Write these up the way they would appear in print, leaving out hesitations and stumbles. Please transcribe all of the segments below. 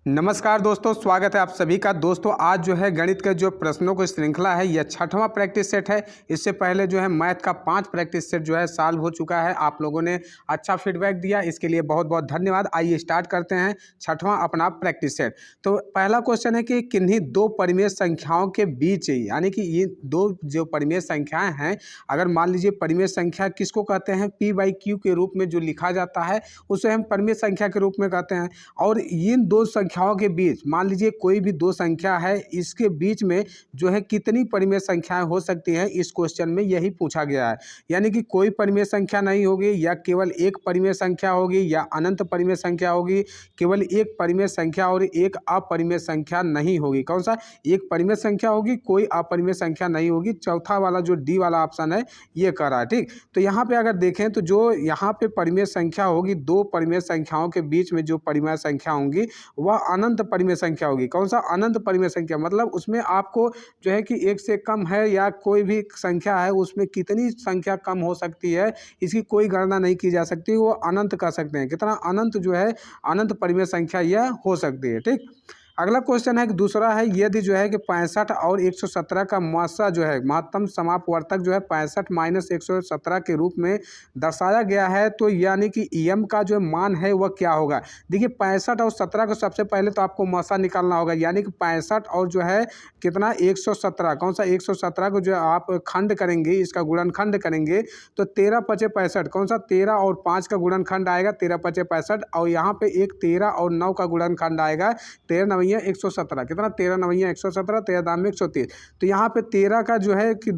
नमस्कार दोस्तों, स्वागत है आप सभी का। दोस्तों आज जो है गणित का जो प्रश्नों की श्रृंखला है यह 6वां प्रैक्टिस सेट है। इससे पहले जो है मैथ का 5 प्रैक्टिस सेट जो है सॉल्व हो चुका है। आप लोगों ने अच्छा फीडबैक दिया, इसके लिए बहुत बहुत धन्यवाद। आइए स्टार्ट करते हैं 6वां अपना प्रैक्टिस सेट। तो पहला क्वेश्चन है कि किन्हीं दो परिमेय संख्याओं के बीच, यानी कि ये दो जो परिमेय संख्याएँ हैं, अगर मान लीजिए परिमेय संख्या किसको कहते हैं, P/Q के रूप में जो लिखा जाता है उसे हम परिमेय संख्या के रूप में कहते हैं। और इन दो संख्याओं के बीच मान लीजिए कोई भी दो संख्या है, इसके बीच में जो है कितनी परिमेय संख्याएं हो सकती हैं, इस क्वेश्चन में यही पूछा गया है। यानी कि कोई परिमेय संख्या नहीं होगी, या केवल एक परिमेय संख्या होगी, या अनंत परिमेय संख्या होगी, केवल एक परिमेय संख्या और एक अपरिमेय संख्या नहीं होगी। कौन सा? एक परिमेय संख्या होगी, कोई अपरिमेय संख्या नहीं होगी। चौथा वाला जो डी वाला ऑप्शन है ये कर रहा है। ठीक, तो यहाँ पे अगर देखें तो जो यहाँ पे परिमेय संख्या होगी, दो परिमेय संख्याओं के बीच में जो परिमेय संख्या होंगी वह अनंत परिमेय संख्या होगी। कौन सा? अनंत परिमेय संख्या। मतलब उसमें आपको जो है कि एक से कम है या कोई भी संख्या है उसमें कितनी संख्या कम हो सकती है इसकी कोई गणना नहीं की जा सकती, वो अनंत कह सकते हैं। कितना अनंत जो है अनंत परिमेय संख्या यह हो सकती है। ठीक, अगला क्वेश्चन है कि दूसरा है, यदि जो है कि 65 और 117 का मासा जो है महत्तम समापवर्तक जो है 65 - 117 के रूप में दर्शाया गया है, तो यानी कि एम का जो मान है वह क्या होगा। देखिए 65 और 17 को सबसे पहले तो आपको मासा निकालना होगा, यानी कि 65 और जो है कितना 117। कौन सा? 117 को जो आप खंड करेंगे, इसका गुणनखंड करेंगे तो 13 × 5 = 65। कौन सा? 13 और 5 का गुणनखंड आएगा 13 × 5 = 65। और यहाँ पे एक 13 और 9 का गुणनखंड आएगा 13 × 9 = 117। कितना? 13 × 9 = 117, 13 दाम में 130। तो यहाँ पे 13 का जो है कि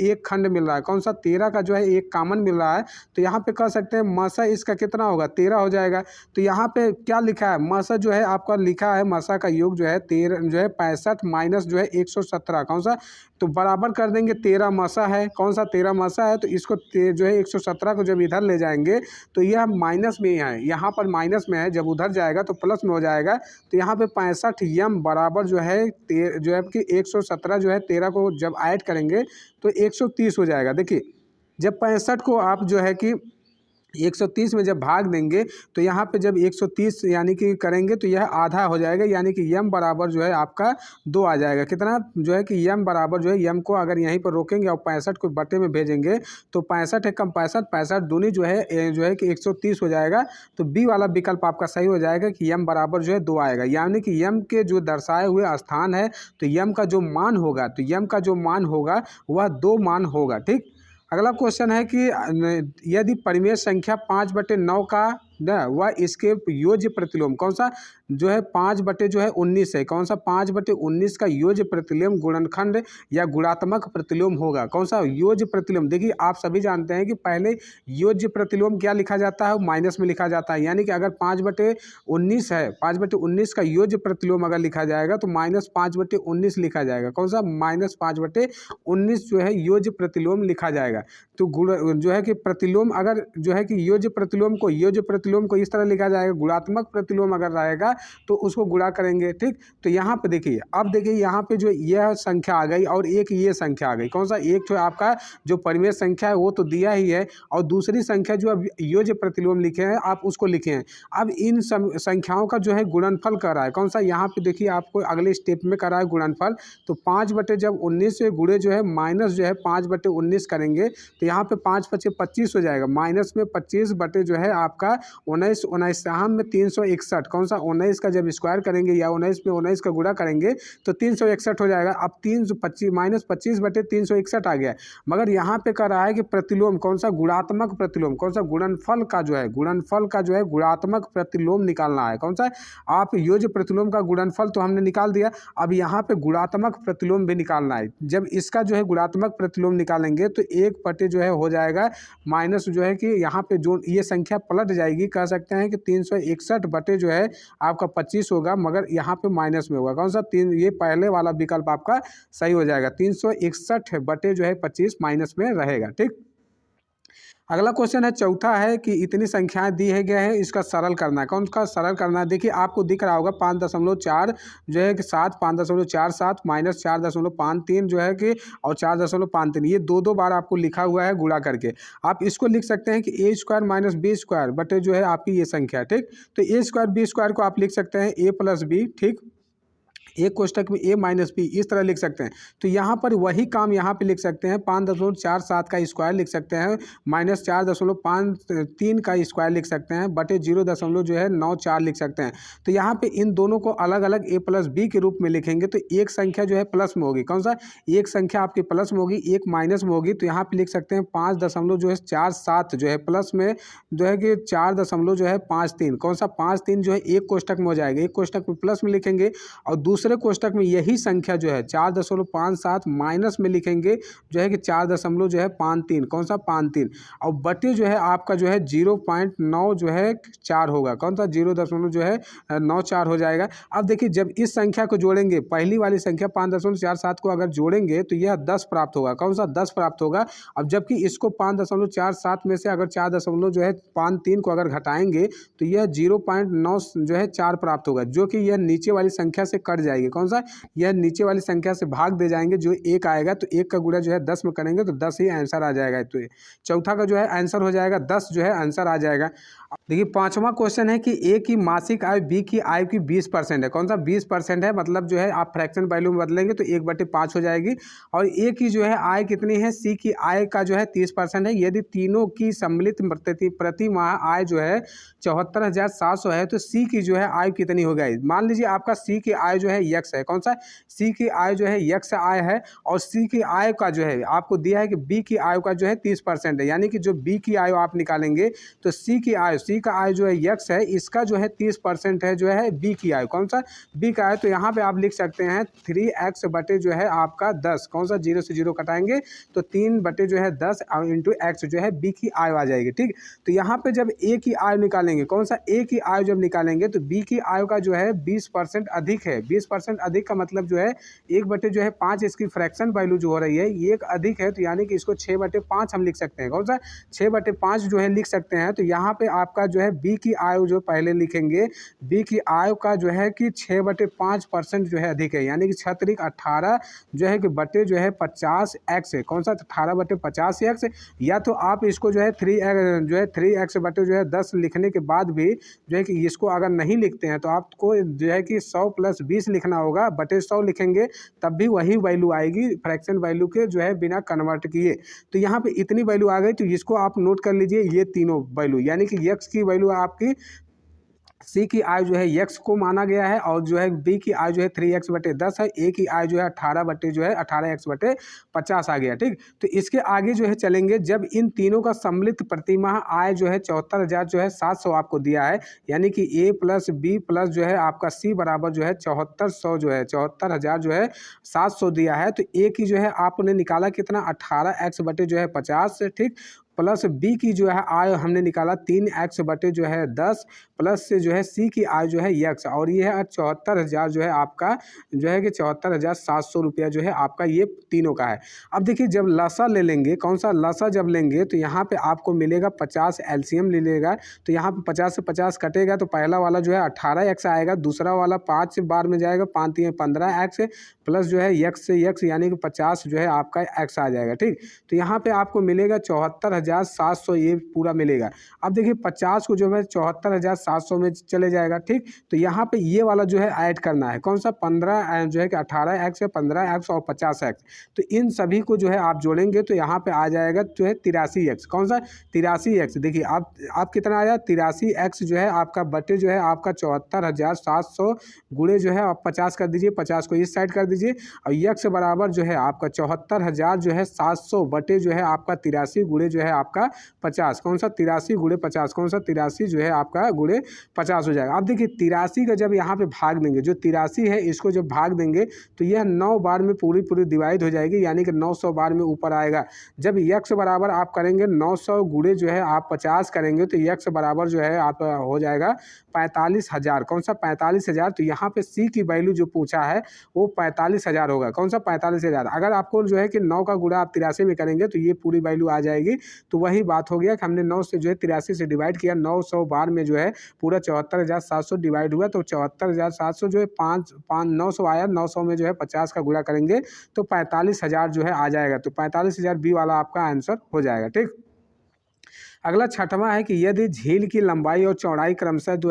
एक खंड मिल रहा है। कौन सा? 13 का जो है एक कॉमन मिल रहा है, तो यहाँ पे कह सकते हैं मासा इसका कितना होगा, 13 हो जाएगा। तो यहाँ पे क्या लिखा है, मासा जो है आपका लिखा है, मासा का योग जो है 13 जो है 65 माइनस जो है 117। कौन सा? तो बराबर कर देंगे, 13 मासा है। कौन सा? 13 मासा है, तो इसको जो है 117 को जब इधर ले जाएंगे तो यह माइनस में है, यहाँ पर माइनस में है, जब उधर जाएगा तो प्लस में हो जाएगा। तो यहाँ पे 65 m बराबर जो है जो है कि 117 जो है 13 को जब ऐड करेंगे तो 130 हो जाएगा। देखिए जब 65 को आप जो है कि 130 में जब भाग देंगे तो यहाँ पे जब 130 यानी कि करेंगे तो यह आधा हो जाएगा, यानी कि m बराबर जो है आपका 2 आ जाएगा। कितना? जो है कि m बराबर जो है m को अगर यहीं पर रोकेंगे और 65 को बटे में भेजेंगे तो 65 एकम 65, 65 दूनी जो है कि 130 हो जाएगा। तो बी वाला विकल्प आपका सही हो जाएगा कि m बराबर जो है 2 आएगा, यानी कि m के जो दर्शाए हुए स्थान है तो m का जो मान होगा, तो m का जो मान होगा वह 2 मान होगा। ठीक, अगला क्वेश्चन है कि यदि परिमेय संख्या 5/9 का वह इसके योज्य प्रतिलोम। कौन सा? जो है 5/19 है। कौन सा? 5/19 का योज्य प्रतिलोम गुणनखंड या गुणात्मक प्रतिलोम होगा। कौन सा? योज्य प्रतिलोम। देखिए आप सभी जानते हैं कि पहले योज्य प्रतिलोम क्या लिखा जाता है, माइनस में लिखा जाता है। यानी कि अगर 5/19 है, 5/19 का योज्य प्रतिलोम अगर लिखा जाएगा तो -5/19 लिखा जाएगा। कौन सा? -5/19 जो है योज्य प्रतिलोम लिखा जाएगा। तो गुण जो है कि प्रतिलोम अगर जो है कि योज्य प्रतिलोम को इस तरह लिखा जाएगा, गुणात्मक प्रतिलोम अगर रहेगा तो उसको गुणा करेंगे। ठीक, तो यहाँ पे देखिए, अब देखिए यहाँ पे जो यह संख्या आ गई और एक ये संख्या आ गई। कौन सा? एक तो आपका जो परिमेय संख्या है वो तो दिया ही है, और दूसरी संख्या जो अब योज्य प्रतिलोम लिखे हैं आप उसको लिखे हैं। अब इन संख्याओं का जो है गुणनफल कर रहा है। कौन सा? यहाँ पे देखिए आपको अगले स्टेप में कर रहा है गुणनफल। तो 5/19 से गुणे जो है माइनस जो है 5/19 करेंगे तो यहाँ पे 5 × 5 = 25 हो जाएगा, माइनस में 25 बटे जो है आपका 19, 19 में 361। कौन सा? 19 का जब स्क्वायर करेंगे या 19 में 19 का गुणा करेंगे तो 361 हो जाएगा। अब 325 - 25/361 आ गया। मगर यहाँ पे कह रहा है कि प्रतिलोम। कौन सा? गुणात्मक प्रतिलोम। कौन सा? गुणनफल का जो है गुणात्मक प्रतिलोम निकालना है। कौन सा? आप योज्य प्रतिलोम का गुणनफल तो हमने निकाल दिया, अब यहाँ पे गुणात्मक प्रतिलोम भी निकालना है। जब इसका जो है गुणात्मक प्रतिलोम निकालेंगे तो 1 बटे जो है हो जाएगा माइनस जो है कि यहाँ पे जो ये संख्या पलट जाएगी, कह सकते हैं कि 361 बटे जो है आपका 25 होगा, मगर यहाँ पे माइनस में होगा। कौन सा? ये पहले वाला विकल्प आपका सही हो जाएगा, 361 बटे जो है 25 माइनस में रहेगा। ठीक, अगला क्वेश्चन है चौथा है कि इतनी संख्याएं दी है गए हैं, इसका सरल करना है। कौन का सरल करना है? देखिए आपको दिख रहा होगा 5.4 जो है कि 7, 5.47 माइनस 4.53 जो है कि और 4.53, ये दो दो बार आपको लिखा हुआ है गुणा करके। आप इसको लिख सकते हैं कि ए स्क्वायर माइनस बी स्क्वायर बटे जो है आपकी ये संख्या, ठीक। तो ए स्क्वायर बी स्क्वायर को आप लिख सकते हैं ए प्लस बी, ठीक। एक कोष्टक में ए माइनस बी इस तरह लिख सकते हैं। तो यहाँ पर वही काम यहाँ पे लिख सकते हैं, 5.47 का स्क्वायर लिख सकते हैं, माइनस 4.53 का स्क्वायर लिख सकते हैं, बटे 0.94 लिख सकते हैं। तो यहाँ पे इन दोनों को अलग अलग ए प्लस बी के रूप में लिखेंगे तो एक संख्या जो है प्लस में होगी। कौन सा? एक संख्या आपकी प्लस में होगी, एक माइनस में होगी। तो यहाँ पे लिख सकते हैं 5.47 जो है प्लस में जो है कि 4.53। कौन सा? 53 जो है एक कोष्टक में हो जाएगा, एक कोष्टक में प्लस में लिखेंगे और दूसरे कोष्टक में यही संख्या जो है 4.57 माइनस में लिखेंगे जो है कि 4.53। कौन सा? 53 और बटे जो है आपका जो है 0.9 जो है 4 होगा। कौन सा? 0.94 हो जाएगा। अब देखिए जब इस संख्या को जोड़ेंगे, पहली वाली संख्या 5.47 को अगर जोड़ेंगे तो यह 10 प्राप्त होगा। कौन सा? 10 प्राप्त होगा। अब जबकि इसको 5.47 में से अगर 4.53 को अगर घटाएंगे तो यह 0.9 जो है 4 प्राप्त होगा, जो कि यह नीचे वाली संख्या से कट जाएगी। कौन सा? यह नीचे वाली संख्या से भाग दे जाएंगे, जो एक आएगा तो एक का गुणा जो है 10 में करेंगे तो 10 ही आंसर आ जाएगा। तो ये चौथा का जो है आंसर हो जाएगा 10 जो है आंसर आ जाएगा। देखिए पांचवा क्वेश्चन है कि ए की मासिक आय बी की आय की 20% है। कौन सा? 20% है, मतलब जो है आप फ्रैक्शन वैल्यू में बदलेंगे तो 1/5 हो जाएगी। और ए की जो है आय कितनी है? सी की आय का जो है 30% है। यदि तीनों की सम्मिलित प्रति माह आय जो है 74,700 है तो सी की जो है आय कितनी हो गई? मान लीजिए आपका सी की आय जो है यक्स है। कौन सा? सी की आय जो है यक्स आय है और सी की आय का जो है आपको दिया है कि बी की आय का जो है 30% है, यानी कि जो बी की आय आप निकालेंगे तो सी का आय जो है यक्स है, इसका जो है 30% है जो है बी की आय। कौन सा? बी का आय। तो यहाँ पे आप लिख सकते हैं 3x बटे जो है आपका 10। कौन सा? 0 से 0 कटाएंगे तो 3 बटे जो है 10 इंटू एक्स जो है बी की आय आ जाएगी, ठीक। तो यहाँ पे जब ए की आय निकालेंगे, कौन सा? ए की आय जब निकालेंगे तो बी की आय का जो है 20% अधिक है। 20% अधिक का मतलब जो है 1/5 इसकी फ्रैक्शन वैल्यू जो हो रही है ये एक अधिक है, तो यानी कि इसको 6/5 हम लिख सकते हैं। कौन सा? 6/5 जो है लिख सकते हैं। तो यहाँ पे आपका जो है बी की आय जो पहले लिखेंगे, बी की आय का जो है कि 6/5% जो है अधिक है, यानी कि 6×18 जो है कि बटे जो है 50x है। कौन सा? 18/50x। या तो आप इसको जो है 3x बटे जो है 10 लिखने के बाद भी जो है कि इसको अगर नहीं लिखते हैं तो आपको जो है कि 100 + 20 लिखना होगा, बटे 100 लिखेंगे तब भी वही वैल्यू आएगी फ्रैक्शन वैल्यू के जो है बिना कन्वर्ट किए। तो यहाँ पे इतनी वैल्यू आ गई, तो इसको आप नोट कर लीजिए, ये तीनों वैल्यू, यानी कि यक्स की वैल्यू आपकी सी की आय जो है यक्स को माना गया है और जो है बी की आय जो है 3x/10 है, ए की आय जो है 18x/50 आ गया, ठीक। तो इसके आगे जो है चलेंगे, जब इन तीनों का सम्मिलित प्रतिमाह आय जो है 74,700 आपको दिया है, यानी कि ए प्लस बी प्लस जो है आपका सी बराबर जो है 7400 जो है 74,000 जो है 700 दिया है। तो ए की जो है आपने निकाला कितना? 18x/50, ठीक। प्लस बी की जो है आय हमने निकाला 3x/10 प्लस से जो है सी की आय जो है यक्स, और ये है 74,000 जो है आपका जो है कि 74,700 रुपया जो है आपका ये तीनों का है। अब देखिए जब लसा ले लेंगे, कौन सा? लसा जब लेंगे तो यहाँ पे आपको मिलेगा 50 एलसीएम ले लेगा, तो यहाँ पे 50 से 50 कटेगा तो पहला वाला जो है 18x आएगा, दूसरा वाला 5 बार में जाएगा, 5 × 15x प्लस जो है यक्स से यक्स यानी कि 50 जो है आपका एक्स आ जाएगा, ठीक। तो यहाँ पे आपको मिलेगा 74,700 ये पूरा मिलेगा। अब देखिए 50 को जो है 74,700 में चले जाएगा, ठीक। तो यहाँ पे ये वाला जो है ऐड करना है, कौन सा? 15 जो है कि 18x है, 15x और 50x। तो इन सभी को जो है आप जोड़ेंगे तो यहाँ पे आ जाएगा जो है 83x। कौन सा? 83x। देखिए आप कितना आया? 83x जो है आपका बटे जो है आपका 74,700 गुणे जो है आप 50 कर दीजिए, 50 को इस साइड कर दीजिए और यक्स बराबर जो है आपका 74,000 जो है 700 बटे जो है आपका 83 गुणे जो है आपका 50। कौन सा? 83 गुणे 50। कौन सा? 83 जो है आपका गुणे 50 हो जाएगा। अब देखिए 83 का जब यहाँ पे भाग देंगे, जो 83 है इसको जब भाग देंगे तो यह 9 बार में पूरी डिवाइड हो जाएगी, यानी कि 900 बार में ऊपर आएगा। जब यक्स बराबर आप करेंगे 900 गुणे जो है आप 50 करेंगे तो यक्स बराबर जो है आप हो जाएगा 45,000। कौन सा? 45,000। तो यहाँ पे सी की वैल्यू जो पूछा है वो 45,000 होगा। कौन सा? 45,000। अगर आपको जो है कि 9 का गुणा आप 83 में करेंगे तो ये पूरी वैल्यू आ जाएगी। तो वही बात हो गया कि हमने 9 से जो है 83 से डिवाइड किया, 900 बार में जो है पूरा 74,700 डिवाइड हुआ, तो 74,700 जो है 900 आया, 900 में जो है 50 का गुणा करेंगे तो 45,000 जो है आ जाएगा। तो 45,000 बी वाला आपका आंसर हो जाएगा। ठीक। अगला छठवां है कि यदि झील की लंबाई और चौड़ाई क्रमशः जो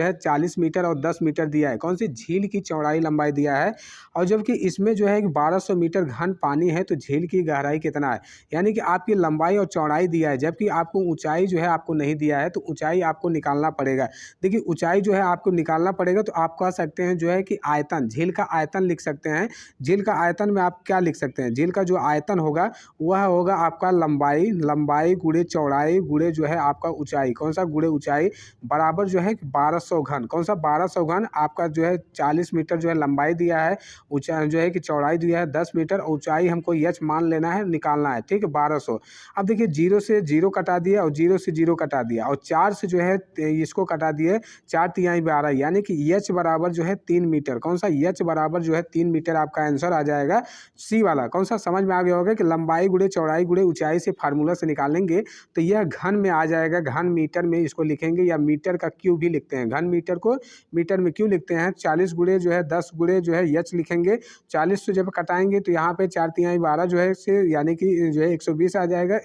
है 40 मीटर और 10 मीटर दिया है, कौन सी झील की चौड़ाई लंबाई दिया है, और जबकि इसमें जो है 1200 मीटर घन पानी है, तो झील की गहराई कितना है। यानी कि आपकी लंबाई और चौड़ाई दिया है, जबकि आपको ऊंचाई जो है आपको नहीं दिया है, तो ऊंचाई आपको निकालना पड़ेगा। देखिए ऊंचाई जो है आपको निकालना पड़ेगा, तो आप कह सकते हैं जो है कि आयतन, झील का आयतन लिख सकते हैं। झील का आयतन में आप क्या लिख सकते हैं, झील का जो आयतन होगा वह होगा आपका लंबाई गुणे चौड़ाई गुणे जो है आपका ऊंचाई, कौन सा गुणे ऊंचाई, बराबर जो है 1200 घन, कौन सा 1200 घन आपका जो है 40 मीटर जो है लंबाई दिया है, ऊंचाई जो है कि चौड़ाई दिया है 10 मीटर, ऊंचाई हमको यच मान लेना है, निकालना है। ठीक है, 1200। अब देखिए 0 से 0 कटा दिया और 0 से 0 कटा दिया और 4 से जो है इसको कटा दिए, 4 तिहाई 12, यानी कि यच बराबर जो है 3 मीटर, कौन सा यच बराबर जो है 3 मीटर आपका आंसर आ जाएगा सी वाला। कौन सा समझ में आ गया होगा कि लंबाई गुणे चौड़ाई गुणे ऊंचाई से फार्मूला से निकालेंगे तो यह घन में आ जाएगा, घन मीटर में इसको लिखेंगे, या मीटर का क्यू भी लिखते हैं, घन मीटर को मीटर में क्यों लिखते हैं। 40 गुणे जो है 10 गुणे जो है यच लिखेंगे, 40 से जब कटाएंगे तो यहाँ पे 4 तिहाई 12 जो है से यानी कि जो है 120 आ जाएगा,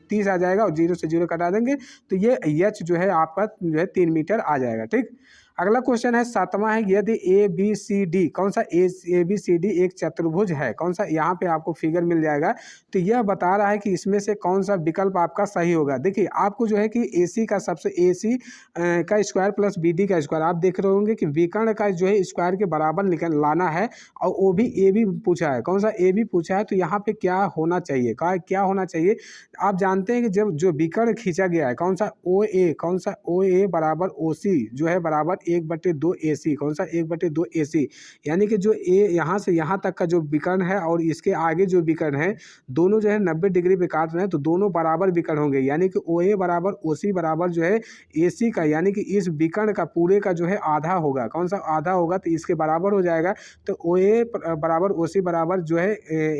30 आ जाएगा, और 0 से 0 कटा देंगे तो ये यच जो है आपका जो है 3 मीटर आ जाएगा। ठीक। अगला क्वेश्चन है सातवां है, यदि ए बी सी डी, कौन सा ए बी सी डी एक चतुर्भुज है, कौन सा, यहाँ पे आपको फिगर मिल जाएगा, तो यह बता रहा है कि इसमें से कौन सा विकल्प आपका सही होगा। देखिए आपको जो है कि ए सी का सबसे ए सी का स्क्वायर प्लस बी डी का स्क्वायर, आप देख रहे होंगे कि विकर्ण का जो है स्क्वायर के बराबर निकल लाना है, और वो भी ए बी पूछा है, कौन सा ए बी पूछा है, तो यहाँ पे क्या होना चाहिए, क्या होना चाहिए। आप जानते हैं कि जब जो विकर्ण खींचा गया है, कौन सा ओ ए, कौन सा ओ ए बराबर ओ सी जो है बराबर 1/2 AC, कौन सा 1/2 AC, यानी कि जो ए यहाँ से यहाँ तक का जो विकर्ण है और इसके आगे जो विकर्ण है दोनों जो है 90 डिग्री पे काट रहे हैं, तो दोनों बराबर विकर्ण होंगे, यानी कि OA बराबर OC बराबर जो है AC का, यानी कि इस विकर्ण का पूरे का जो है आधा होगा, कौन सा आधा होगा, तो इसके बराबर हो जाएगा, तो OA बराबर OC बराबर जो है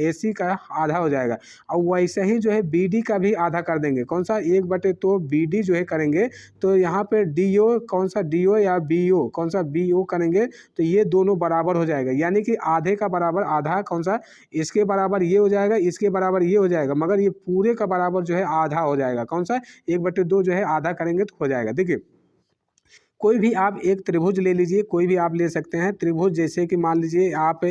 AC का आधा हो जाएगा। और वैसे ही जो है BD का भी आधा कर देंगे, कौन सा 1/2 BD जो है करेंगे, तो यहाँ पे DO, कौन सा DO या BO, कौन सा BO करेंगे, तो ये दोनों बराबर हो जाएगा, यानी कि आधे का बराबर आधा, कौन सा इसके बराबर ये हो जाएगा, इसके बराबर ये हो जाएगा, मगर ये पूरे का बराबर जो है आधा हो जाएगा, कौन सा 1/2 जो है आधा करेंगे तो हो जाएगा। देखिए कोई भी आप एक त्रिभुज ले लीजिए, कोई भी आप ले सकते हैं त्रिभुज, जैसे कि मान लीजिए आप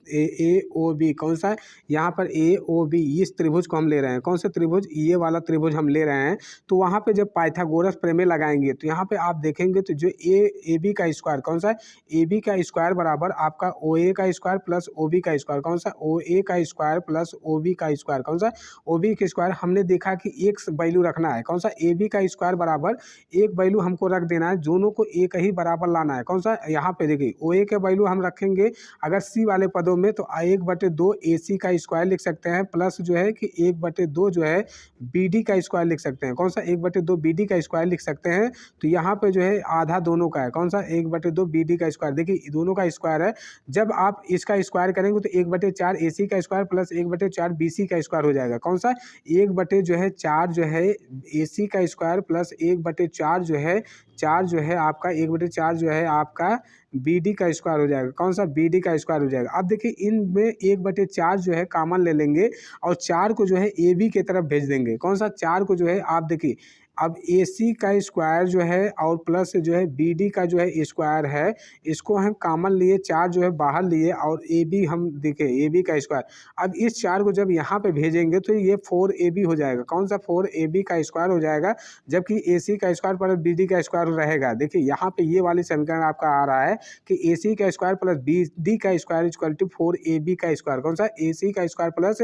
ए ओ बी, कौन सा यहाँ पर ए ओ बी, इस त्रिभुज को हम ले रहे हैं, कौन सा त्रिभुज, ये वाला त्रिभुज हम ले रहे हैं, तो वहाँ पे जब पाइथागोरस प्रमेय लगाएंगे तो यहाँ पे आप देखेंगे तो जो ए बी का स्क्वायर, कौन सा ए बी का स्क्वायर बराबर आपका ओ ए का स्क्वायर प्लस ओ बी का स्क्वायर, कौन सा ओ ए का स्क्वायर प्लस ओ बी का स्क्वायर, कौन सा ओ बी का स्क्वायर, हमने देखा कि एक वैल्यू रखना है, कौन सा ए बी का स्क्वायर बराबर एक वैल्यू हमको रख देना है, दोनों को एक ही बराबर लाना है, कौन सा यहाँ पे देखिए ओ ए के वैल्यू हम रखेंगे अगर सी वाले पदों में, तो 1/2 AC का स्क्वायर लिख सकते हैं, प्लस जो है कि 1/2 जो है BD का स्क्वायर लिख सकते हैं, कौन सा 1/2 BD का स्क्वायर लिख सकते हैं, तो यहाँ पे जो है आधा दोनों का है, कौन सा 1/2 BD का स्क्वायर, देखिए दोनों का स्क्वायर है, जब आप इसका स्क्वायर करेंगे तो 1/4 AC का स्क्वायर प्लस 1/4 BC का स्क्वायर हो जाएगा, कौन सा 1/4 जो है AC का स्क्वायर प्लस 1/4 जो है 4 जो है आपका 1/4 जो है आपका BD का स्क्वायर हो जाएगा, कौन सा BD का स्क्वायर हो जाएगा। अब देखिए इनमें 1/4 जो है कॉमन ले लेंगे और 4 को जो है AB की तरफ भेज देंगे, कौन सा 4 को जो है आप देखिए अब AC का स्क्वायर जो है और प्लस जो है BD का जो है स्क्वायर है, इसको हम कॉमन लिए, 4 जो है बाहर लिए और AB हम देखें AB का स्क्वायर, अब इस 4 को जब यहाँ पे भेजेंगे तो ये 4AB हो जाएगा, कौन सा 4AB का स्क्वायर हो जाएगा, जबकि AC का स्क्वायर प्लस BD का स्क्वायर रहेगा। देखिए यहाँ पे ये वाली समीकरण आपका आ रहा है कि AC का स्क्वायर प्लस BD का स्क्वायर इक्वल टू 4AB का स्क्वायर, कौन सा AC का स्क्वायर प्लस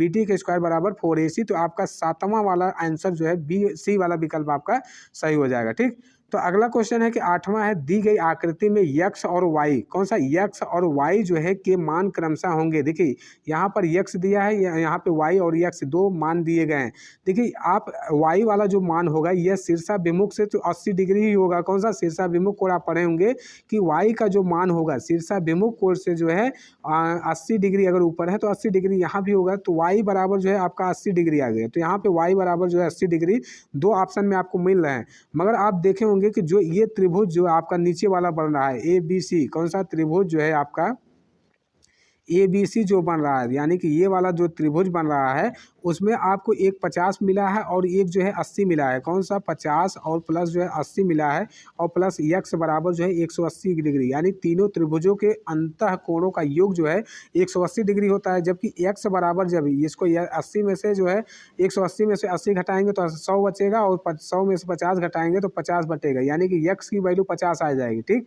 BD का स्क्वायर बराबर 4AC, तो आपका सातवां वाला आंसर जो है B C वाला विकल्प आपका सही हो जाएगा। ठीक, तो अगला क्वेश्चन है कि 8वां है, दी गई आकृति में x और y, कौन सा x और y जो है के मान क्रमशः होंगे। देखिए यहाँ पर x दिया है, यहाँ पे y और x दो मान दिए गए हैं। देखिए आप y वाला जो मान होगा यह शीर्षाभिमुख से तो 80 डिग्री ही होगा। कौन सा शीर्षाभिमुख कोण आप पढ़े होंगे कि y का जो मान होगा शीर्षाभिमुख कोण से जो है 80 डिग्री अगर ऊपर है तो 80 डिग्री यहाँ भी होगा, तो y बराबर जो है आपका 80 डिग्री आ गया। तो यहाँ पे y बराबर जो है 80 डिग्री दो ऑप्शन में आपको मिल रहे हैं। मगर आप देखे होंगे कि जो ये त्रिभुज जो आपका नीचे वाला बन रहा है ABC, कौन सा त्रिभुज जो है आपका ABC जो बन रहा है, यानी कि ये वाला जो त्रिभुज बन रहा है उसमें आपको एक 50 मिला है और एक जो है 80 मिला है। कौन सा 50 और प्लस जो है 80 मिला है और प्लस x बराबर जो है 180 डिग्री, यानी तीनों त्रिभुजों के अंतः कोणों का योग जो है 180 डिग्री होता है। जबकि x बराबर जब इसको 80 में से जो है 180 में से 80 घटाएंगे तो 100 बचेगा और 100 में से 50 घटाएंगे तो 50 बटेगा, यानी कि x की वैल्यू 50 आ जाएगी। ठीक,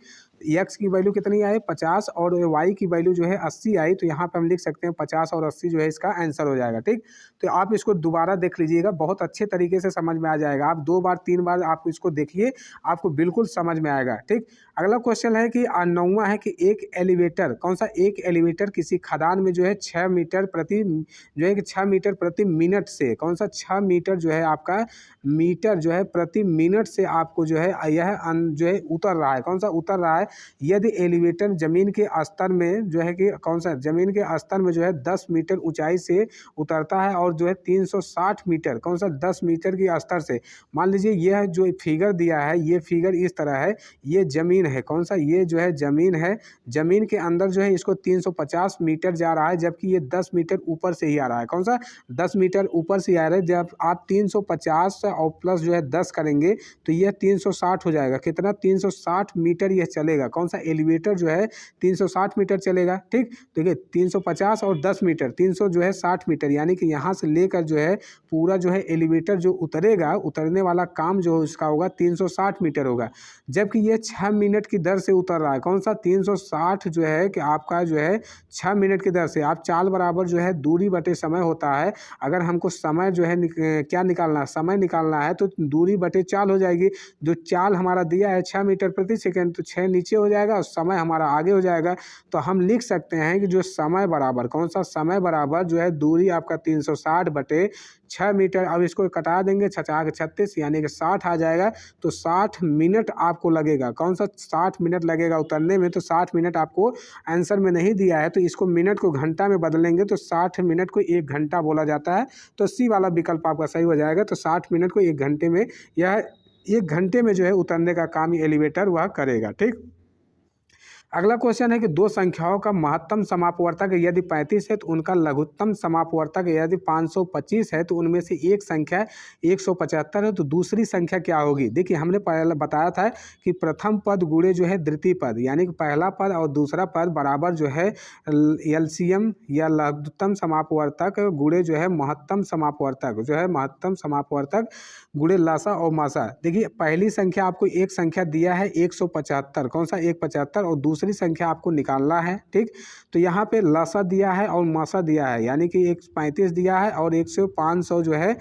x की वैल्यू कितनी आई 50 और y की वैल्यू जो है 80 आई, तो यहाँ पे हम लिख सकते हैं 50 और 80 जो है इसका आंसर हो जाएगा। ठीक, तो आप इसको दोबारा देख लीजिएगा, बहुत अच्छे तरीके से समझ में आ जाएगा। आप 2 बार 3 बार आप इसको देखिए, आपको बिल्कुल समझ में आएगा। ठीक, अगला क्वेश्चन है कि 9वां है कि एक एलिवेटर, कौन सा एक एलिवेटर किसी खदान में जो है 6 मीटर प्रति जो है कि 6 मीटर प्रति मिनट से, कौन सा 6 मीटर जो है आपका मीटर जो है प्रति मिनट से आपको जो है यह जो है उतर रहा है। कौन सा उतर रहा है? यदि एलिवेटर जमीन के स्तर में जो है कि कौन सा जमीन के स्तर में जो है 10 मीटर ऊंचाई से उतरता है और जो है 360 मीटर, कौन सा 10 मीटर की स्तर से। मान लीजिए यह जो फिगर दिया है, ये फिगर इस तरह है, ये जमीन है, कौन सा ये जो है जमीन है, जमीन के अंदर जो है इसको 350 मीटर जा रहा है, जबकि ये 10 मीटर ऊपर से ही आ रहा है। कौन सा 10 मीटर ऊपर से आ रहा है। जब आप 350 और प्लस जो है 10 करेंगे तो यह 360 हो जाएगा। कितना? 360 मीटर यह चलेगा। कौन सा एलिवेटर जो है 360 मीटर चलेगा। ठीक, देखिए 350 और 10 मीटर 300 जो है 60 मीटर, यानी कि यहाँ से लेकर जो है पूरा जो है एलिवेटर जो उतरेगा, उतरने वाला काम जो इसका होगा 360 मीटर होगा, जबकि ये 6 मिनट की दर से उतर रहा है। कौन सा 360 जो है कि आपका जो है 6 मिनट की दर से। आप चाल बराबर जो है दूरी बटे समय होता है। अगर हमको समय जो है क्या निकालना है, समय निकालना है, तो दूरी बटे चाल हो जाएगी। जो चाल हमारा दिया है 6 मीटर प्रति सेकंड, तो 6 नीचे हो जाएगा और समय हमारा आगे हो जाएगा। तो हम लिख सकते हैं कि जो समय बराबर, कौन सा समय बराबर जो है दूरी आपका 360 बटे 6 मीटर। अब इसको कटा देंगे 6 36 यानी कि 60 आ जाएगा। तो 60 मिनट आपको लगेगा। कौन सा 60 मिनट लगेगा उतरने में। तो 60 मिनट आपको आंसर में नहीं दिया है, तो इसको मिनट को घंटा में बदलेंगे तो 60 मिनट को 1 घंटा बोला जाता है। तो सी वाला विकल्प आपका सही हो जाएगा। तो 60 मिनट को 1 घंटे में, यह 1 घंटे में जो है उतरने का काम एलिवेटर वह करेगा। ठीक, अगला क्वेश्चन है कि दो संख्याओं का महत्तम समापवर्तक यदि 35 है तो उनका लघुत्तम समापवर्तक यदि 525 है तो उनमें से एक संख्या 175 है, तो दूसरी संख्या क्या होगी। देखिए हमने पहले बताया था कि प्रथम पद गुणे जो है द्वितीय पद, यानी कि पहला पद और दूसरा पद बराबर जो है एलसीएम या लघुत्तम समापवर्तक गुणे जो है महत्तम समापवर्तक, जो है महत्तम समापवर्तक गुणे लसा और मासा। देखिए पहली संख्या आपको एक संख्या दिया है 175, कौन सा 175, और दूसरी संख्या आपको निकालना है। ठीक, तो यहाँ पे लसा दिया है और मासा दिया है, यानी कि 135 दिया है और 500 जो है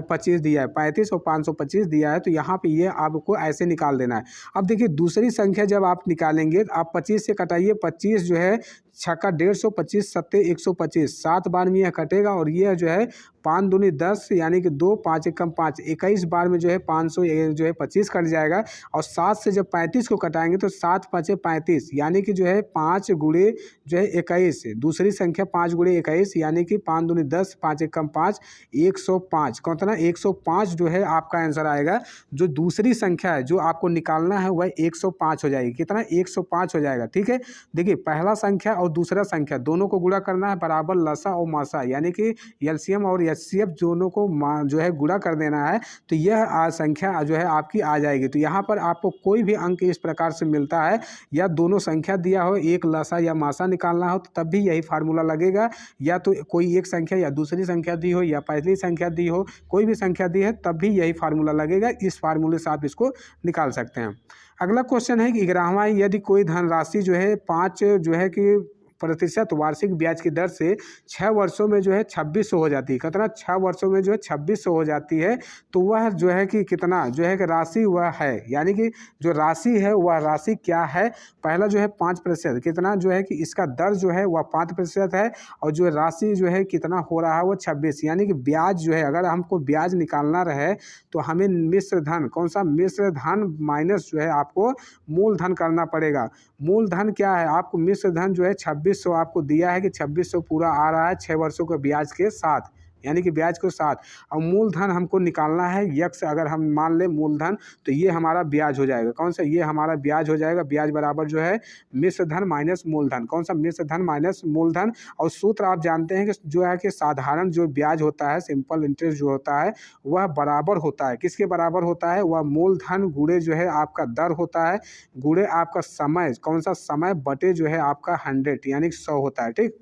25 दिया है, 35 और 525 दिया है। तो यहाँ पे ये आपको ऐसे निकाल देना है। अब देखिए दूसरी संख्या जब आप निकालेंगे, आप 25 से कटाइए, 25 जो है 6 का 150, 25 सत्ते 125, 7 बार में यह कटेगा और यह जो है 5 दूनी 10 यानी कि 2, 5 एकम 5, 21 बार में जो है 500 जो है 25 कट जाएगा। और 7 से जब 35 को कटाएंगे तो 7 5 35, यानी कि जो है 5 गुणे जो है 21, दूसरी संख्या 5 गुणे 21 यानी कि 5 दूनी 10, 5 एकम 5, 105, कितना 105 जो है आपका आंसर आएगा। जो दूसरी संख्या है जो आपको निकालना है वह 105 हो जाएगी। कितना 105 हो जाएगा। ठीक है, देखिए पहला संख्या और दूसरा संख्या दोनों को गुणा करना है बराबर लसा और मासा, यानी कि एलसीएम और एचसीएफ दोनों को जो है गुणा कर देना है। तो यह संख्या जो है आपकी आ जाएगी। तो यहाँ पर आपको कोई भी अंक इस प्रकार से मिलता है, या दोनों संख्या दिया हो, एक लसा या मासा निकालना हो तो तब भी यही फार्मूला लगेगा। या तो कोई एक संख्या या दूसरी संख्या दी हो या पहली संख्या दी हो, कोई भी संख्या दी है तब भी यही फार्मूला लगेगा। इस फार्मूले से आप इसको निकाल सकते हैं। अगला क्वेश्चन है कि 11वां, यदि कोई धनराशि जो है 5 जो है कि प्रतिशत वार्षिक ब्याज की दर से 6 वर्षों में जो है 2600 हो जाती है। कितना? 6 वर्षों में जो है 2600 हो जाती है। तो वह जो है कि कितना जो है कि राशि वह है, यानी कि जो राशि है वह राशि क्या है? पहला जो है 5%, कितना जो है कि इसका दर जो है वह 5% है, और जो राशि जो है कितना हो रहा है वो 26, यानी कि ब्याज जो है, अगर हमको ब्याज निकालना रहे तो हमें मिश्र धन, कौन सा? मिश्र धन माइनस जो है आपको मूलधन करना पड़ेगा। मूलधन क्या है? आपको मिश्र धन जो है 2600 आपको दिया है कि 2600 पूरा आ रहा है 6 वर्षों के ब्याज के साथ, यानी कि ब्याज के साथ। और मूलधन हमको निकालना है यक्स, अगर हम मान लें मूलधन, तो ये हमारा ब्याज हो जाएगा। कौन सा? ये हमारा ब्याज हो जाएगा। ब्याज बराबर जो है मिश्र धन माइनस मूलधन। कौन सा? मिश्र धन माइनस मूलधन। और सूत्र आप जानते हैं कि जो है कि साधारण जो ब्याज होता है, सिंपल इंटरेस्ट जो होता है, वह बराबर होता है, किसके बराबर होता है? वह मूलधन गुणे जो है आपका दर होता है, गुणे आपका समय, कौन सा? समय बटे जो है आपका 100, यानी 100 होता है। ठीक,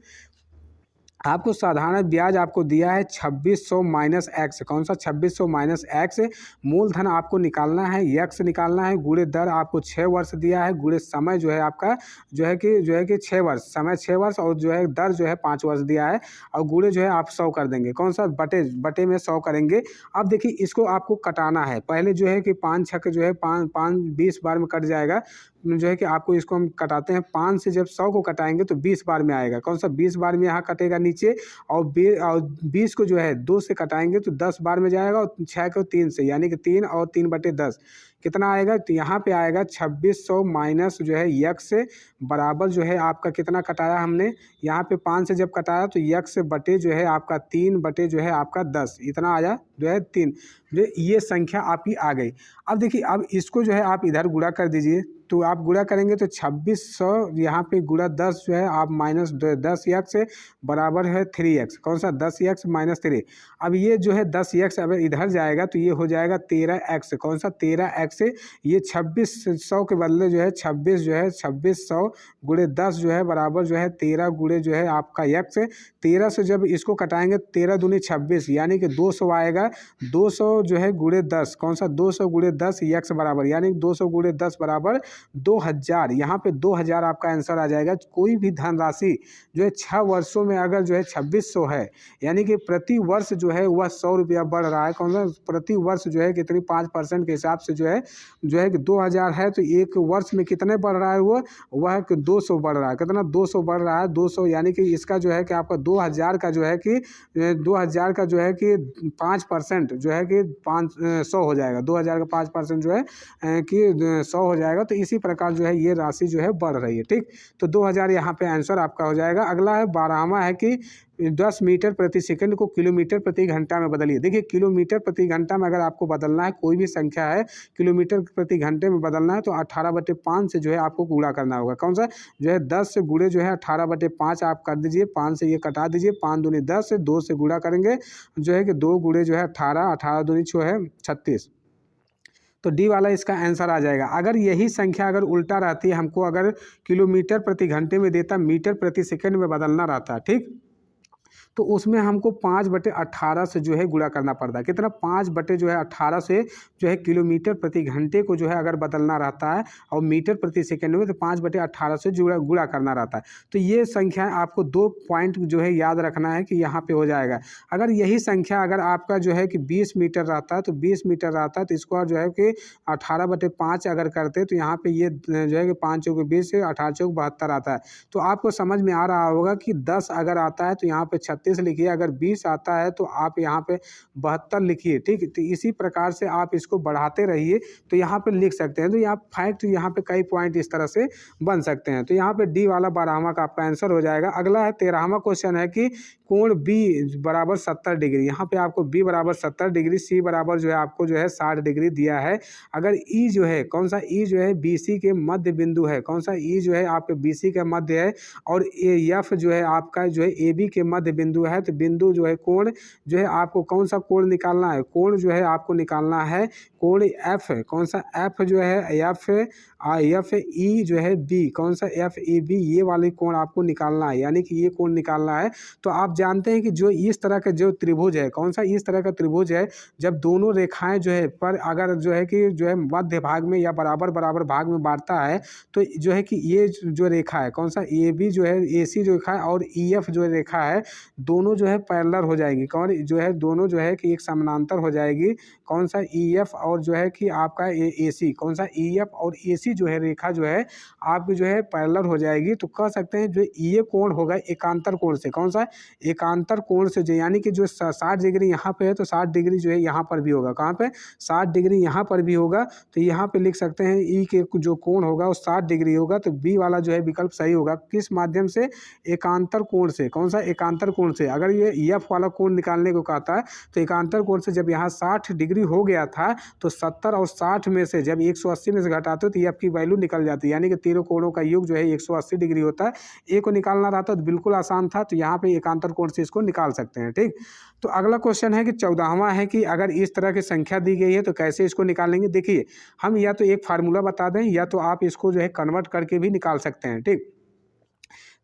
आपको साधारण ब्याज आपको दिया है 2600 माइनस एक्स। कौन सा? 2600 माइनस एक्स। मूलधन आपको निकालना है, यक्स निकालना है, गुणे दर आपको 6 वर्ष दिया है, गुणे समय जो है आपका जो है कि 6 वर्ष, समय 6 वर्ष, और जो है दर जो है 5 वर्ष दिया है, और गुणे जो है आप 100 कर देंगे। कौन सा? बटे में 100 करेंगे। अब देखिए इसको आपको कटाना है। पहले जो है कि 5 छक जो है 5 20 बार में कट जाएगा, जो है कि आपको इसको हम कटाते हैं। 5 से जब 100 को कटाएंगे तो 20 बार में आएगा। कौन सा? 20 बार में यहाँ कटेगा नीचे, और 20 को जो है 2 से कटाएंगे तो 10 बार में जाएगा, और 6 को 3 से, यानी कि 3 और 3/10 कितना आएगा? तो यहाँ पे आएगा 2600 माइनस जो है यक्स से बराबर जो है आपका कितना कटाया हमने यहाँ पे 5 से जब कटाया तो यक्स बटे जो है आपका 3 बटे जो है आपका 10, इतना आया जो है 3। ये संख्या आपकी आ गई। अब देखिए, अब इसको जो है आप इधर गुणा कर दीजिए, तो आप गुणा करेंगे तो 2600 यहाँ पे गुणा 10 जो है आप माइनस 10 एक्स बराबर है 3x। कौन सा? 10 एक्स माइनस 3। अब ये जो है 10 एक्स अगर इधर जाएगा तो ये हो जाएगा 13x। कौन सा? 13x। ये 2600 के बदले जो है 26 जो है 2600 गुणे 10 जो है बराबर जो है 13 गुणे जो है आपका x। 13 से जब इसको कटाएंगे 13 दूनी 26, यानी कि 200 आएगा। 200 जो है गुणे 10, कौन सा? 200 गुणे 10 x बराबर, यानी 200 गुणे 10 बराबर 2000। यहाँ पे 2000 आपका आंसर आ जाएगा। कोई भी धनराशि जो है 6 वर्षों में अगर जो है 2600 है, यानी कि प्रति वर्ष जो है वह 100 रुपया बढ़ रहा है। कौन सा? प्रति वर्ष जो है कितनी 5% के हिसाब से जो है कि 2000 है, तो एक वर्ष में कितने बढ़ रहा है? वह 200 बढ़ रहा है। कितना? 200 बढ़ रहा है। 200, यानी कि इसका जो है कि आपका 2000 का जो है कि 2000 का जो है कि 5% जो है कि 500 हो जाएगा। 2000 का 5% जो है कि 100 हो जाएगा। तो इसी प्रकार जो है ये राशि जो है बढ़ रही है। ठीक, तो 2000 यहाँ पे आंसर आपका हो जाएगा। अगला है 12वां है कि 10 मीटर प्रति सेकंड को किलोमीटर प्रति घंटा में बदलिए। देखिए, किलोमीटर प्रति घंटा में अगर आपको बदलना है, कोई भी संख्या है किलोमीटर प्रति घंटे में बदलना है, तो 18/5 से जो है आपको गुणा करना होगा। कौन सा? जो है 10 से गुणे जो है 18/5 आप कर दीजिए। 5 से ये कटा दीजिए, 5 दूनी 10, 2 से गुणा करेंगे जो है कि 2 गुणे जो है 18, 18 दूनी 6 है 36। तो डी वाला इसका आंसर आ जाएगा। अगर यही संख्या अगर उल्टा रहती है, हमको अगर किलोमीटर प्रति घंटे में देता, मीटर प्रति सेकंड में बदलना रहता, ठीक, तो उसमें हमको 5/18 से जो है गुणा करना पड़ता है। कितना? 5/18 से जो है किलोमीटर प्रति घंटे को जो है अगर बदलना रहता है, और मीटर प्रति सेकंड में तो 5/18 से गुणा करना रहता है। तो ये संख्या आपको 2 पॉइंट जो है याद रखना है कि यहाँ पे हो जाएगा। अगर यही संख्या अगर आपका जो है कि 20 मीटर रहता है, तो 20 मीटर रहता है तो इसको जो है कि 18/5 अगर करते तो यहाँ पे ये जो है कि 5 चौके 20 से 18 चौक 72 आता है। तो आपको समझ में आ रहा होगा कि 10 अगर आता है तो यहाँ पे 36 लिखिए, अगर 20 आता है तो आप यहाँ पे 72 लिखिए। ठीक, तो इसी प्रकार से आप इसको बढ़ाते रहिए तो यहाँ पे लिख सकते हैं। तो यहाँ फैक्ट यहाँ पे कई पॉइंट इस तरह से बन सकते हैं। तो यहाँ पे डी वाला 12वां का आपका आंसर हो जाएगा। अगला है 13वां क्वेश्चन है कि कोण बी बराबर 70 डिग्री। यहाँ पे आपको बी बराबर 70 डिग्री, सी बराबर जो है आपको जो है 60 डिग्री दिया है। अगर ई जो है, कौन सा? ई जो है बीसी के मध्य बिंदु है। कौन सा? ई जो है आपके बीसी का मध्य है, और एफ जो है आपका जो है एबी के मध्य बिंदु बिंदु है, तो बिंदु जो है कोण जो है आपको कौन सा कोण निकालना है, कोण जो है आपको निकालना है कोण एफ, कौन सा एफ जो है एफ ई जो है बी, कौन सा एफ ए बी, ये वाली कोण आपको निकालना है, यानी कि ये कोण निकालना है। तो आप जानते हैं कि जो इस तरह का जो त्रिभुज है, कौन सा इस तरह का त्रिभुज है, जब दोनों रेखाएं जो है पर अगर जो है कि जो है मध्य भाग में या बराबर बराबर भाग में बांटता है, तो जो है कि ये जो रेखा है कौन सा ए बी जो है ए सी जो रेखा है और ई एफ जो रेखा है, दोनों जो है पैरेलल हो जाएगी, कौन जो है दोनों जो है कि एक समानांतर हो जाएगी, कौन सा ई एफ और जो है कि आपका ए सी, कौन सा ई एफ और ए सी जो है रेखा जो है आपकी जो है पैरेलल हो जाएगी। तो कह सकते हैं जो ये कोण होगा एकांतर कोण से, कौन सा एकांतर कोण से, जो यानी कि जो 60 डिग्री यहाँ पे है तो 60 डिग्री जो है यहाँ पर भी होगा, कहाँ पे 60 डिग्री यहाँ पर भी होगा। तो यहाँ पे लिख सकते हैं ई के जो कोण होगा वो 60 डिग्री होगा, तो बी वाला जो है विकल्प सही होगा। किस माध्यम से, एकांतर कोण से, कौन सा एकांतर कोण से। अगर ये एफ वाला कोण निकालने को कहता है तो एकांतर कोण से जब यहाँ 60 डिग्री हो गया था तो 70 और 60 में से जब 180 में से घटाते हो तो एफ की वैल्यू निकल जाती है, यानी कि तीनों कोणों का योग जो है 180 डिग्री होता है। ए को निकालना रहता तो बिल्कुल आसान था, तो यहाँ पे एकांतर कोण से इसको निकाल सकते हैं। ठीक, तो अगला क्वेश्चन है कि 14वां है कि अगर इस तरह की संख्या दी गई है तो कैसे इसको निकालेंगे। देखिए हम या तो एक फार्मूला बता दें या तो आप इसको जो है कन्वर्ट करके भी निकाल सकते हैं। ठीक,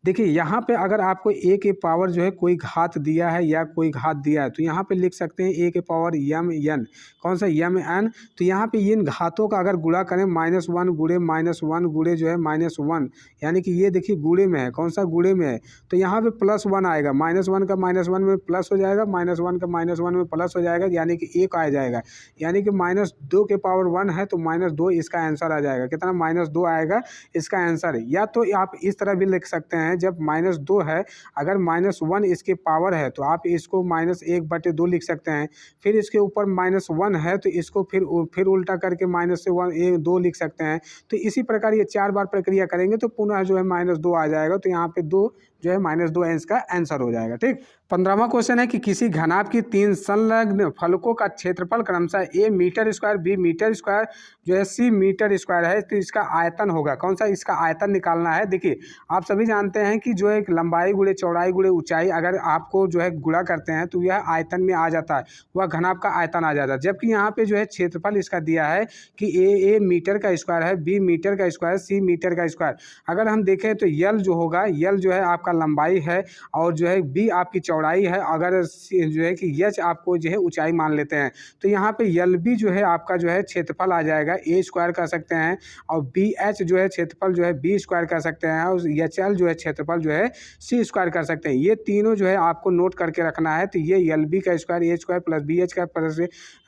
देखिए यहाँ पे अगर आपको ए के पावर जो है कोई घात दिया है या कोई घात दिया है तो यहाँ पे लिख सकते हैं ए के पावर यम एन, कौन सा यम एन। तो यहाँ पे इन घातों का अगर गुणा करें -1 गुणे -1 गुणे जो है -1, यानी कि ये देखिए गुणे में है, कौन सा गुणे में है, तो यहाँ पे +1 आएगा, -1 का -1 में प्लस हो जाएगा, -1 का -1 में प्लस हो जाएगा, यानी कि 1 आ जाएगा, यानी कि -2 के पावर 1 है तो -2 इसका आंसर आ जाएगा। कितना, -2 आएगा इसका आंसर। या तो आप इस तरह भी लिख सकते हैं, जब -2 है अगर -1 इसके पावर है तो आप इसको -1/2 लिख सकते हैं, फिर इसके ऊपर -1 है तो इसको फिर उल्टा करके -2 लिख सकते हैं। तो इसी प्रकार ये 4 बार प्रक्रिया करेंगे तो पुनः जो है -2 आ जाएगा, तो यहाँ पे 2 जो है -2 इसका आंसर हो जाएगा। ठीक, 15वां क्वेश्चन है कि किसी घनाभ की 3 संलग्न फलकों का क्षेत्रफल क्रमशः A metre square, B metre square जो है सी मीटर स्क्वायर है, तो इसका आयतन होगा, कौन सा इसका आयतन निकालना है। देखिए आप सभी जानते हैं कि जो एक लंबाई गुणे चौड़ाई गुणे ऊंचाई अगर आपको जो है गुणा करते हैं तो यह आयतन में आ जाता है, वह घनाभ का आयतन आ जाता है। जबकि यहाँ पे जो है क्षेत्रफल इसका दिया है कि ए मीटर का स्क्वायर है, बी मीटर का स्क्वायर, सी मीटर का स्क्वायर। अगर हम देखें तो यल जो होगा, यल जो है आपका लंबाई है और जो है बी आपकी चौड़ाई है, अगर जो है कि एच आपको जो है ऊंचाई मान लेते हैं तो यहाँ पे यल बी जो है आपका जो है क्षेत्रफल आ जाएगा, ए स्क्वायर कर सकते हैं, और बी एच जो है क्षेत्रफल जो है बी स्क्वायर कर सकते हैं, और एच एल जो है क्षेत्रफल जो है सी स्क्वायर कर सकते हैं। ये तीनों जो है आपको नोट करके रखना है। तो ये यल बी का स्क्वायर ए स्क्वायर प्लस बी एच का प्लस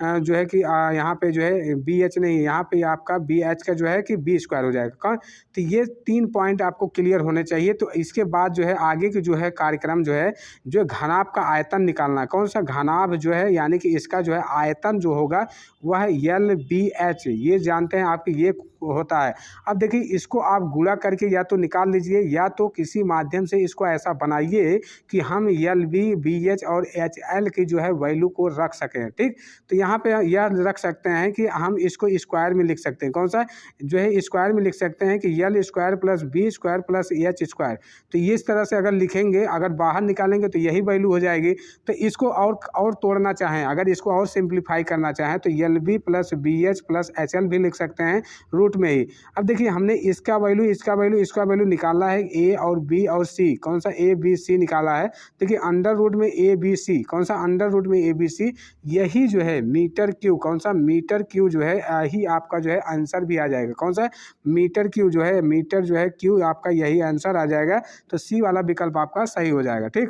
जो है कि यहाँ पे जो है बी एच नहीं, यहाँ पे आपका बी एच का जो है कि बी स्क्वायर हो जाएगा। कौन, तो ये 3 पॉइंट आपको क्लियर होने चाहिए। तो इसके बाद जो है आगे की जो है कार्यक्रम जो है जो घनाभ का आयतन निकालना है, कौन सा घनाभ जो है, यानी कि इसका जो है आयतन जो होगा वह यल बी एच, ये जानते हैं आपके ये होता है। अब देखिए इसको आप गुणा करके या तो निकाल लीजिए या तो किसी माध्यम से इसको ऐसा बनाइए कि हम यल बी बी एच और एच एल की जो है वैल्यू को रख सकें। ठीक, तो यहाँ पे यह रख सकते हैं कि हम इसको स्क्वायर में लिख सकते हैं, कौन सा जो है स्क्वायर में लिख सकते हैं कि L square plus B square plus H square. तो इस तरह से अगर लिखेंगे, अगर बाहर निकालेंगे तो यही वैल्यू हो जाएगी। तो इसको और तोड़ना चाहें, अगर इसको और सिंप्लीफाई करना चाहें तो L B plus B H plus H L भी लिख सकते हैं रूट में ही। अब देखिए हमने इसका वैल्यू निकाला है ए और बी और सी, कौन सा ए बी सी निकाला है। देखिए अंडर रूट में ए बी सी, कौन सा अंडर रूट में ए बी सी, यही जो है मीटर क्यू, कौन सा मीटर क्यू जो है यही आपका जो है आंसर भी आ जाएगा, कौन सा मीटर क्यू जो है, मीटर जो है क्यू आपका यही आंसर आ जाएगा। तो सी वाला विकल्प आपका सही हो जाएगा। ठीक,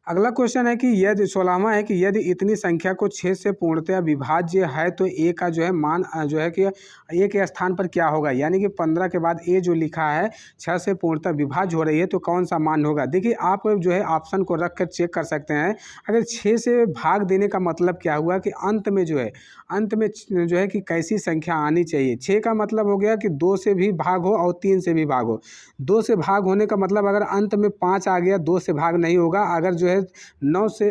अगला क्वेश्चन है कि यदि 16वां है कि यदि इतनी संख्या को 6 से पूर्णतया विभाज्य है तो ए का जो है मान जो है कि ए के स्थान पर क्या होगा, यानी कि 15 के बाद ए जो लिखा है 6 से पूर्णतः विभाज्य हो रही है तो कौन सा मान होगा। देखिए आप जो है ऑप्शन को रख कर चेक कर सकते हैं। अगर 6 से भाग देने का मतलब क्या हुआ कि अंत में जो है कि कैसी संख्या आनी चाहिए। 6 का मतलब हो गया कि 2 से भी भाग हो और 3 से भी भाग हो। 2 से भाग होने का मतलब अगर अंत में 5 आ गया 2 से भाग नहीं होगा, अगर जो है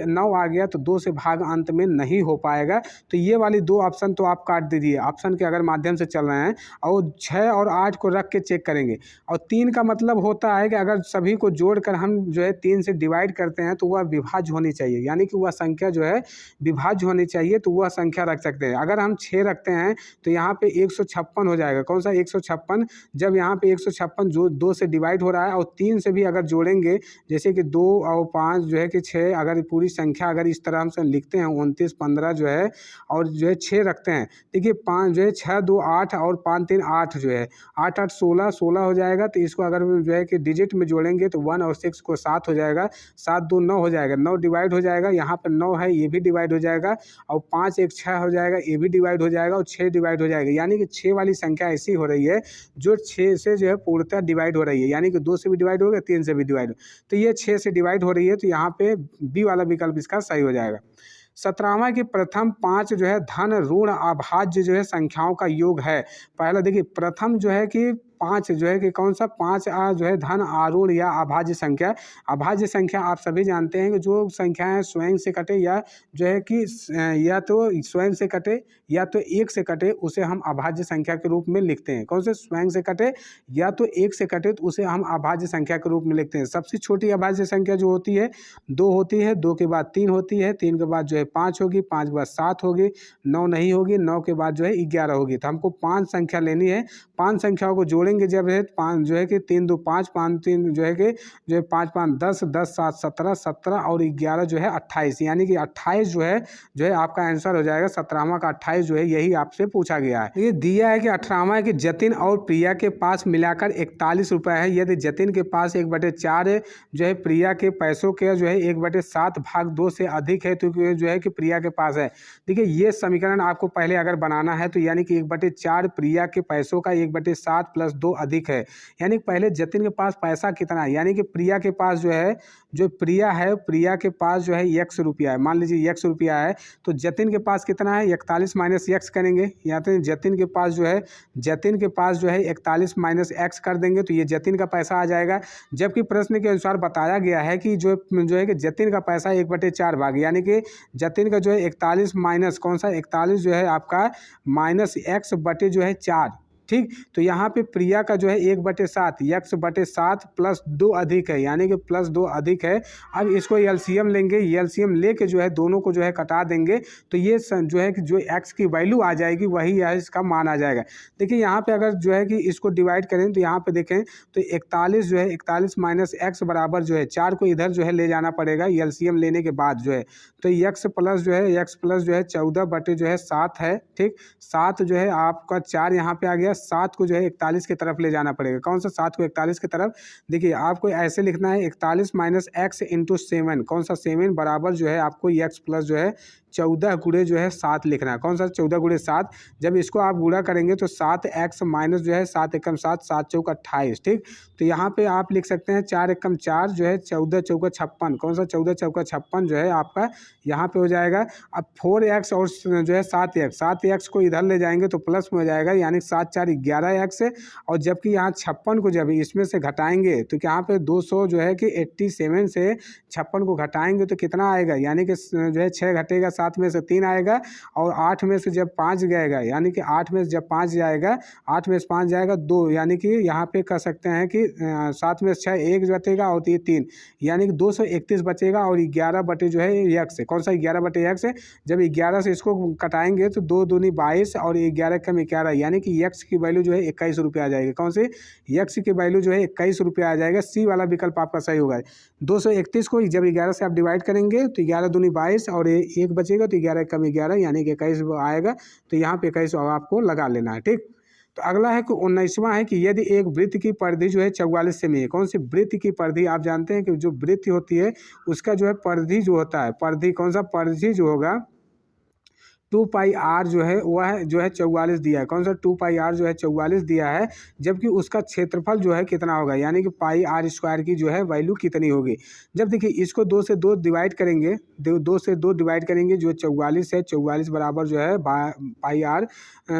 9 आ गया तो 2 से भाग अंत में नहीं हो पाएगा। तो ये वाली 2 ऑप्शन तो आप काट दीजिए, ऑप्शन के अगर माध्यम से चल रहे हैं, और 6 और 8 को रख के चेक करेंगे। और 3 का मतलब होता है कि अगर सभी को जोड़कर हम जो है 3 से डिवाइड करते हैं तो वह विभाज्य होनी चाहिए, यानी कि वह संख्या जो है विभाज्य होनी चाहिए, तो वह संख्या रख सकते हैं। अगर हम 6 रखते हैं तो यहाँ पे 156 हो जाएगा। कौन सा 156? जब यहाँ पे 156 जो 2 से डिवाइड हो रहा है और 3 से भी अगर जोड़ेंगे, जैसे कि 2 और 5 जो है कि 6, अगर पूरी संख्या अगर इस तरह हम से लिखते हैं 29, 15 जो है, और जो है 6 रखते हैं, देखिए 5 जो है 6 2 8 और 5 3 8 जो है 8 8 16 16 हो जाएगा। तो इसको अगर जो है कि डिजिट में जोड़ेंगे तो 1 और 6 को 7 हो जाएगा, 7 2 9 हो जाएगा, 9 डिवाइड हो जाएगा, यहाँ पर 9 है ये भी डिवाइड हो जाएगा, और 5 1 6 हो जाएगा, ये भी डिवाइड हो जाएगा, और 6 डिवाइड हो जाएगा। यानी कि 6 वाली संख्या ऐसी हो रही है जो 6 से जो है पूर्णतः डिवाइड हो रही है, यानी कि 2 से भी डिवाइड हो गया, 3 से भी डिवाइड, तो ये 6 से डिवाइड हो रही है। तो यहाँ पे बी वाला विकल्प इसका सही हो जाएगा। 17वां की प्रथम 5 जो है धन ऋण अभाज्य जो है संख्याओं का योग है। पहला देखिए प्रथम जो है कि 5 जो है कि कौन सा 5 जो है धन आरूढ़ या अभाज्य संख्या। अभाज्य संख्या आप सभी जानते हैं कि जो संख्याएं स्वयं से कटे या जो है कि या तो स्वयं से कटे या तो 1 से कटे, उसे हम अभाज्य संख्या के रूप में लिखते हैं। कौन से? स्वयं से कटे या तो 1 से कटे तो उसे हम अभाज्य संख्या के रूप में लिखते हैं। सबसे छोटी अभाज्य संख्या जो होती है 2 होती है, 2 के बाद 3 होती है, 3 के बाद जो है 5 होगी, 5 के बाद 7 होगी, 9 नहीं होगी, 9 के बाद जो है 11 होगी। तो हमको 5 संख्या लेनी है। 5 संख्याओं को जोड़ेंगे जब है 5 जो है कि 3 2 5, 5 3 जो है कि जो है 5 5 10, 10 7 17, 17 और 11 जो है 28, यानी कि 28 जो है आपका आंसर हो जाएगा। 17वां का 28 जो है यही आपसे पूछा गया है। ये दिया है कि 18वां कि जतिन और प्रिया के पास मिलाकर 41 रुपये है। यदि जतिन के पास 1/4 जो है प्रिया के पैसों के जो है 1/7 भाग 2 से अधिक है, तो जो है कि प्रिया के पास है। देखिए ये समीकरण आपको पहले अगर बनाना है तो यानी कि 1/4 प्रिया के पैसों का 1/7 + 2 अधिक है, यानी पहले जतिन के पास पैसा कितना है, यानी कि प्रिया के पास जो है, जो प्रिया है, प्रिया के पास जो है x रुपया है, मान लीजिए x रुपया है, तो जतिन के पास कितना है 41 - x करेंगे, या तो जतिन के पास जो है 41 - x कर देंगे तो ये जतिन का पैसा आ जाएगा। जबकि प्रश्न के अनुसार बताया गया है कि जो है कि जतिन का पैसा 1/4 भाग, यानी कि जतिन का जो है 41 माइनस कौन सा 41 जो है आपका -x बटे जो है 4, ठीक। तो यहाँ पे प्रिया का जो है 1/7 x/7 + 2 अधिक है, यानी कि +2 अधिक है। अब इसको एलसीएम लेंगे, एलसीएम लेके जो है दोनों को जो है कटा देंगे तो ये जो है कि जो x की वैल्यू आ जाएगी वही है इसका मान आ जाएगा। देखिए यहाँ पे अगर जो है कि इसको डिवाइड करें तो यहाँ पे देखें तो 41 जो है 41 - x बराबर जो है 4 को इधर जो है ले जाना पड़ेगा एलसीएम लेने के बाद जो है, तो x प्लस जो है 14 बटे जो है 7 है, ठीक। 7 जो है आपका 4 यहाँ पे आ गया, 7 को जो है 41 की तरफ ले जाना पड़ेगा। कौन सा 7 को 41 की तरफ? देखिए आपको ऐसे लिखना है 41 - x × 7, कौन सा 7 बराबर जो है आपको x प्लस जो है 14 गुणे जो है 7 लिखना है। कौन सा 14 गुणे 7? जब इसको आप गुणा करेंगे तो 7x माइनस जो है 7 एकम 7, 7 चौक 28, ठीक। तो यहाँ पे आप लिख सकते हैं 4 एकम 4 जो है 14 चौका 56, कौन सा 14 चौका 56 जो है आपका यहाँ पे हो जाएगा। अब 4x और जो है 7x को इधर ले जाएंगे तो प्लस में हो जाएगा, यानी 7 4 11x, और जबकि यहाँ 56 को जब इसमें से घटाएंगे तो यहाँ पे 200 जो है कि 87 से 56 को घटाएंगे तो कितना आएगा, यानी कि जो है 6 घटेगा, 7 में से 3 आएगा, और 8 में से जब 5 जाएगा, यानी कि 8 में से जब 5 जाएगा, 8 में से 5 जाएगा 2, यानी कि यहाँ पे कह सकते हैं कि 7 में से 6 1 बचेगा और ये 3, यानी कि 231 बचेगा, और 11 बटे जो है x है। कौन सा 11 बटे x है? जब 11 से इसको कटाएंगे तो 2 दूनी 22 और 11 कम 11, यानी कि x की वैल्यू जो है 21 रुपये आ जाएगी। कौन सी? x की वैल्यू जो है 21 रुपये आ जाएगा। सी वाला विकल्प आपका सही होगा। 231 को जब 11 से आप डिवाइड करेंगे तो 11 दूनी 22 और 1 बचेगा तो 11 कम 11, यानी कि 21 आएगा। तो यहाँ पे 21 आपको लगा लेना है, ठीक। तो अगला है कि 19वां है कि यदि एक वृत्त की परिधि जो है 44 सेमी है। कौन सी वृत्त की परिधि? आप जानते हैं कि जो वृत्त होती है उसका जो है परिधि जो होता है, परिधि कौन सा परिधि जो होगा 2πr जो है वह जो है 44 दिया है। कौन सा 2πr जो है 44 दिया है, जबकि उसका क्षेत्रफल जो है कितना होगा, यानी कि πr² की जो है वैल्यू कितनी होगी। जब देखिए इसको 2 से 2 डिवाइड करेंगे, 2 से 2 डिवाइड करेंगे, जो 44 है 44 बराबर जो है πr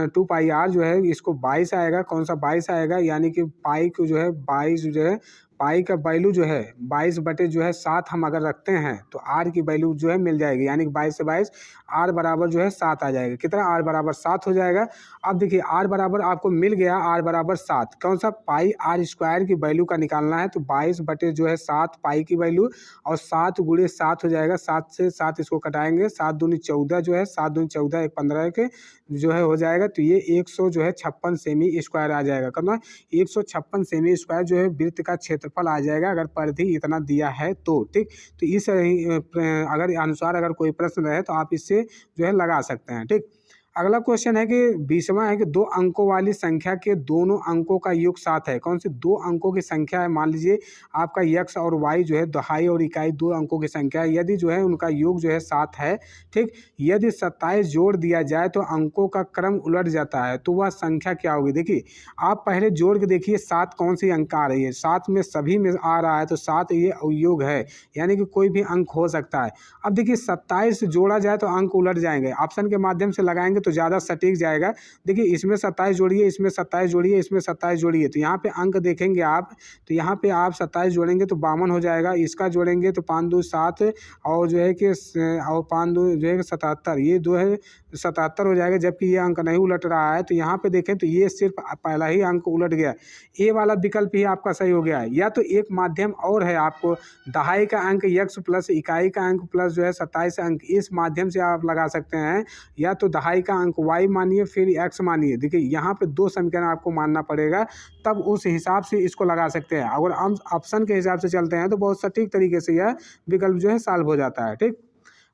2πr जो है इसको 22 आएगा। कौन सा 22 आएगा, यानी कि पाई को जो है 22 जो है पाई का वैल्यू जो है 22/7 हम अगर रखते हैं तो आर की वैल्यू जो है मिल जाएगी, यानी कि 22 से 22 आर बराबर जो है 7 आ जाएगा। कितना? आर बराबर 7 हो जाएगा। अब देखिए आर बराबर आपको मिल गया, आर बराबर 7। कौन सा? पाई आर स्क्वायर की वैल्यू का निकालना है, तो 22/7 पाई की वैल्यू और 7 × 7 हो जाएगा। 7 से 7 इसको कटाएंगे, 7 दूनी 14 जो है, 7 दूनी 14 एक 15 के जो है हो जाएगा। तो ये 100 जो है 56 सेमी स्क्वायर आ जाएगा। कितना? 156 सेमी स्क्वायर जो है वृत्त का क्षेत्रफल आ जाएगा, अगर परिधि इतना दिया है तो। ठीक, तो इस अगर अनुसार अगर कोई प्रश्न रहे तो आप इससे जो है लगा सकते हैं। ठीक, अगला क्वेश्चन है कि 20वां है कि 2 अंकों वाली संख्या के दोनों अंकों का योग 7 है। कौन सी 2 अंकों की संख्या है? मान लीजिए आपका x और y जो है दहाई और इकाई 2 अंकों की संख्या है, यदि जो है उनका योग जो है 7 है। ठीक, यदि 27 जोड़ दिया जाए तो अंकों का क्रम उलट जाता है, तो वह संख्या क्या होगी? देखिए आप पहले जोड़ के देखिए 7 कौन सी अंक आ रही है। 7 में सभी में आ रहा है, तो 7 ये योग है, यानी कि कोई भी अंक हो सकता है। अब देखिए 27 जोड़ा जाए तो अंक उलट जाएंगे, ऑप्शन के माध्यम से लगाएंगे तो ज़्यादा सटीक जाएगा। देखिए इसमें 27 जोड़िए, इसमें 27 जोड़िए, इसमें 27 जोड़िए, तो यहाँ पे अंक देखेंगे आप, तो यहाँ पे आप 27 जोड़ेंगे तो 52 हो जाएगा। इसका जोड़ेंगे तो 5 2 7 और जो है कि और 5 2 जो है 77, ये दो है 77 हो जाएगा, जबकि ये अंक नहीं उलट रहा है। तो यहाँ पे देखें तो ये सिर्फ पहला ही अंक उलट गया, ए वाला विकल्प ही आपका सही हो गया है। या तो एक माध्यम और है, आपको दहाई का अंक x प्लस इकाई का अंक प्लस जो है 27 अंक, इस माध्यम से आप लगा सकते हैं। या तो दहाई का अंक y मानिए फिर x मानिए। देखिए यहाँ पे 2 समीकरण आपको मानना पड़ेगा, तब उस हिसाब से इसको लगा सकते हैं। अगर हम ऑप्शन के हिसाब से चलते हैं तो बहुत सटीक तरीके से यह विकल्प जो है सॉल्व हो जाता है। ठीक,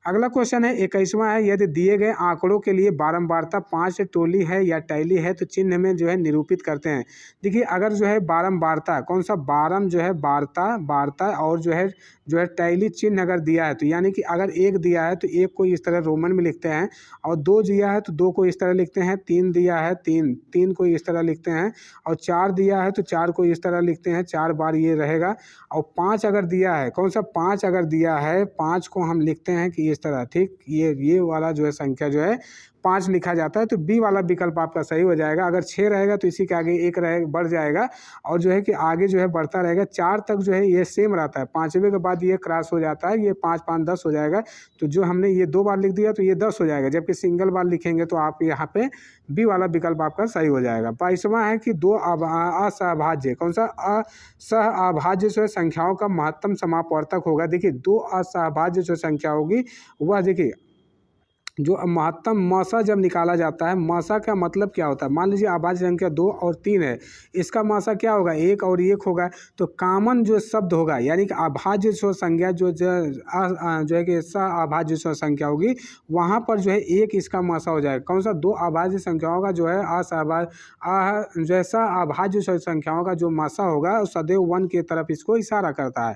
अगला क्वेश्चन है 21वां है, यदि दिए गए आंकड़ों के लिए बारंबारता 5 टोली है या टैली है तो चिन्ह में जो है निरूपित करते हैं। देखिए अगर जो है बारंबारता, कौन सा? बारम जो है बारता और जो है टैली चिन्ह अगर दिया है, तो यानी कि अगर 1 दिया है तो 1 को इस तरह रोमन में लिखते हैं, और 2 दिया है तो 2 को इस तरह लिखते हैं, 3 दिया है 3 को इस तरह लिखते हैं, और 4 दिया है तो 4 को इस तरह लिखते हैं, 4 बार ये रहेगा। और 5 अगर दिया है, कौन सा? 5 अगर दिया है, 5 को हम लिखते हैं कि इस तरह। ठीक, ये वाला जो है संख्या जो है 5 लिखा जाता है, तो बी वाला विकल्प आपका सही हो जाएगा। अगर 6 रहेगा तो इसी के आगे 1 बढ़ जाएगा, और जो है कि आगे जो है बढ़ता रहेगा। 4 तक जो है ये सेम रहता है, 5वें के बाद ये क्रॉस हो जाता है, ये 5 5 10 हो जाएगा। तो जो हमने ये 2 बार लिख दिया तो ये 10 हो जाएगा, जबकि सिंगल बार लिखेंगे तो आप यहाँ पे बी वाला विकल्प आपका सही हो जाएगा। 22वां है कि 2 असहभाज्य, कौन सा? असहभाज्य जो है संख्याओं का महत्तम समापवर्तक होगा। देखिए 2 असहभाज्य जो संख्या होगी वह, देखिए जो महत्तम मासा जब निकाला जाता है, मासा का मतलब क्या होता है? मान लीजिए अभाज्य संख्या 2 और 3 है, इसका मासा क्या होगा? 1 और 1 होगा। तो कॉमन जो शब्द होगा, यानी कि अभाज्य संख्या जो है कि अभाज्य संख्या होगी, वहाँ पर जो है 1 इसका मासा हो जाएगा। कौन सा? 2 अभाज्य संख्याओं का जो है जैसा अभाज्य संख्याओं का जो मासा होगा सदैव 1 की तरफ इसको इशारा करता है।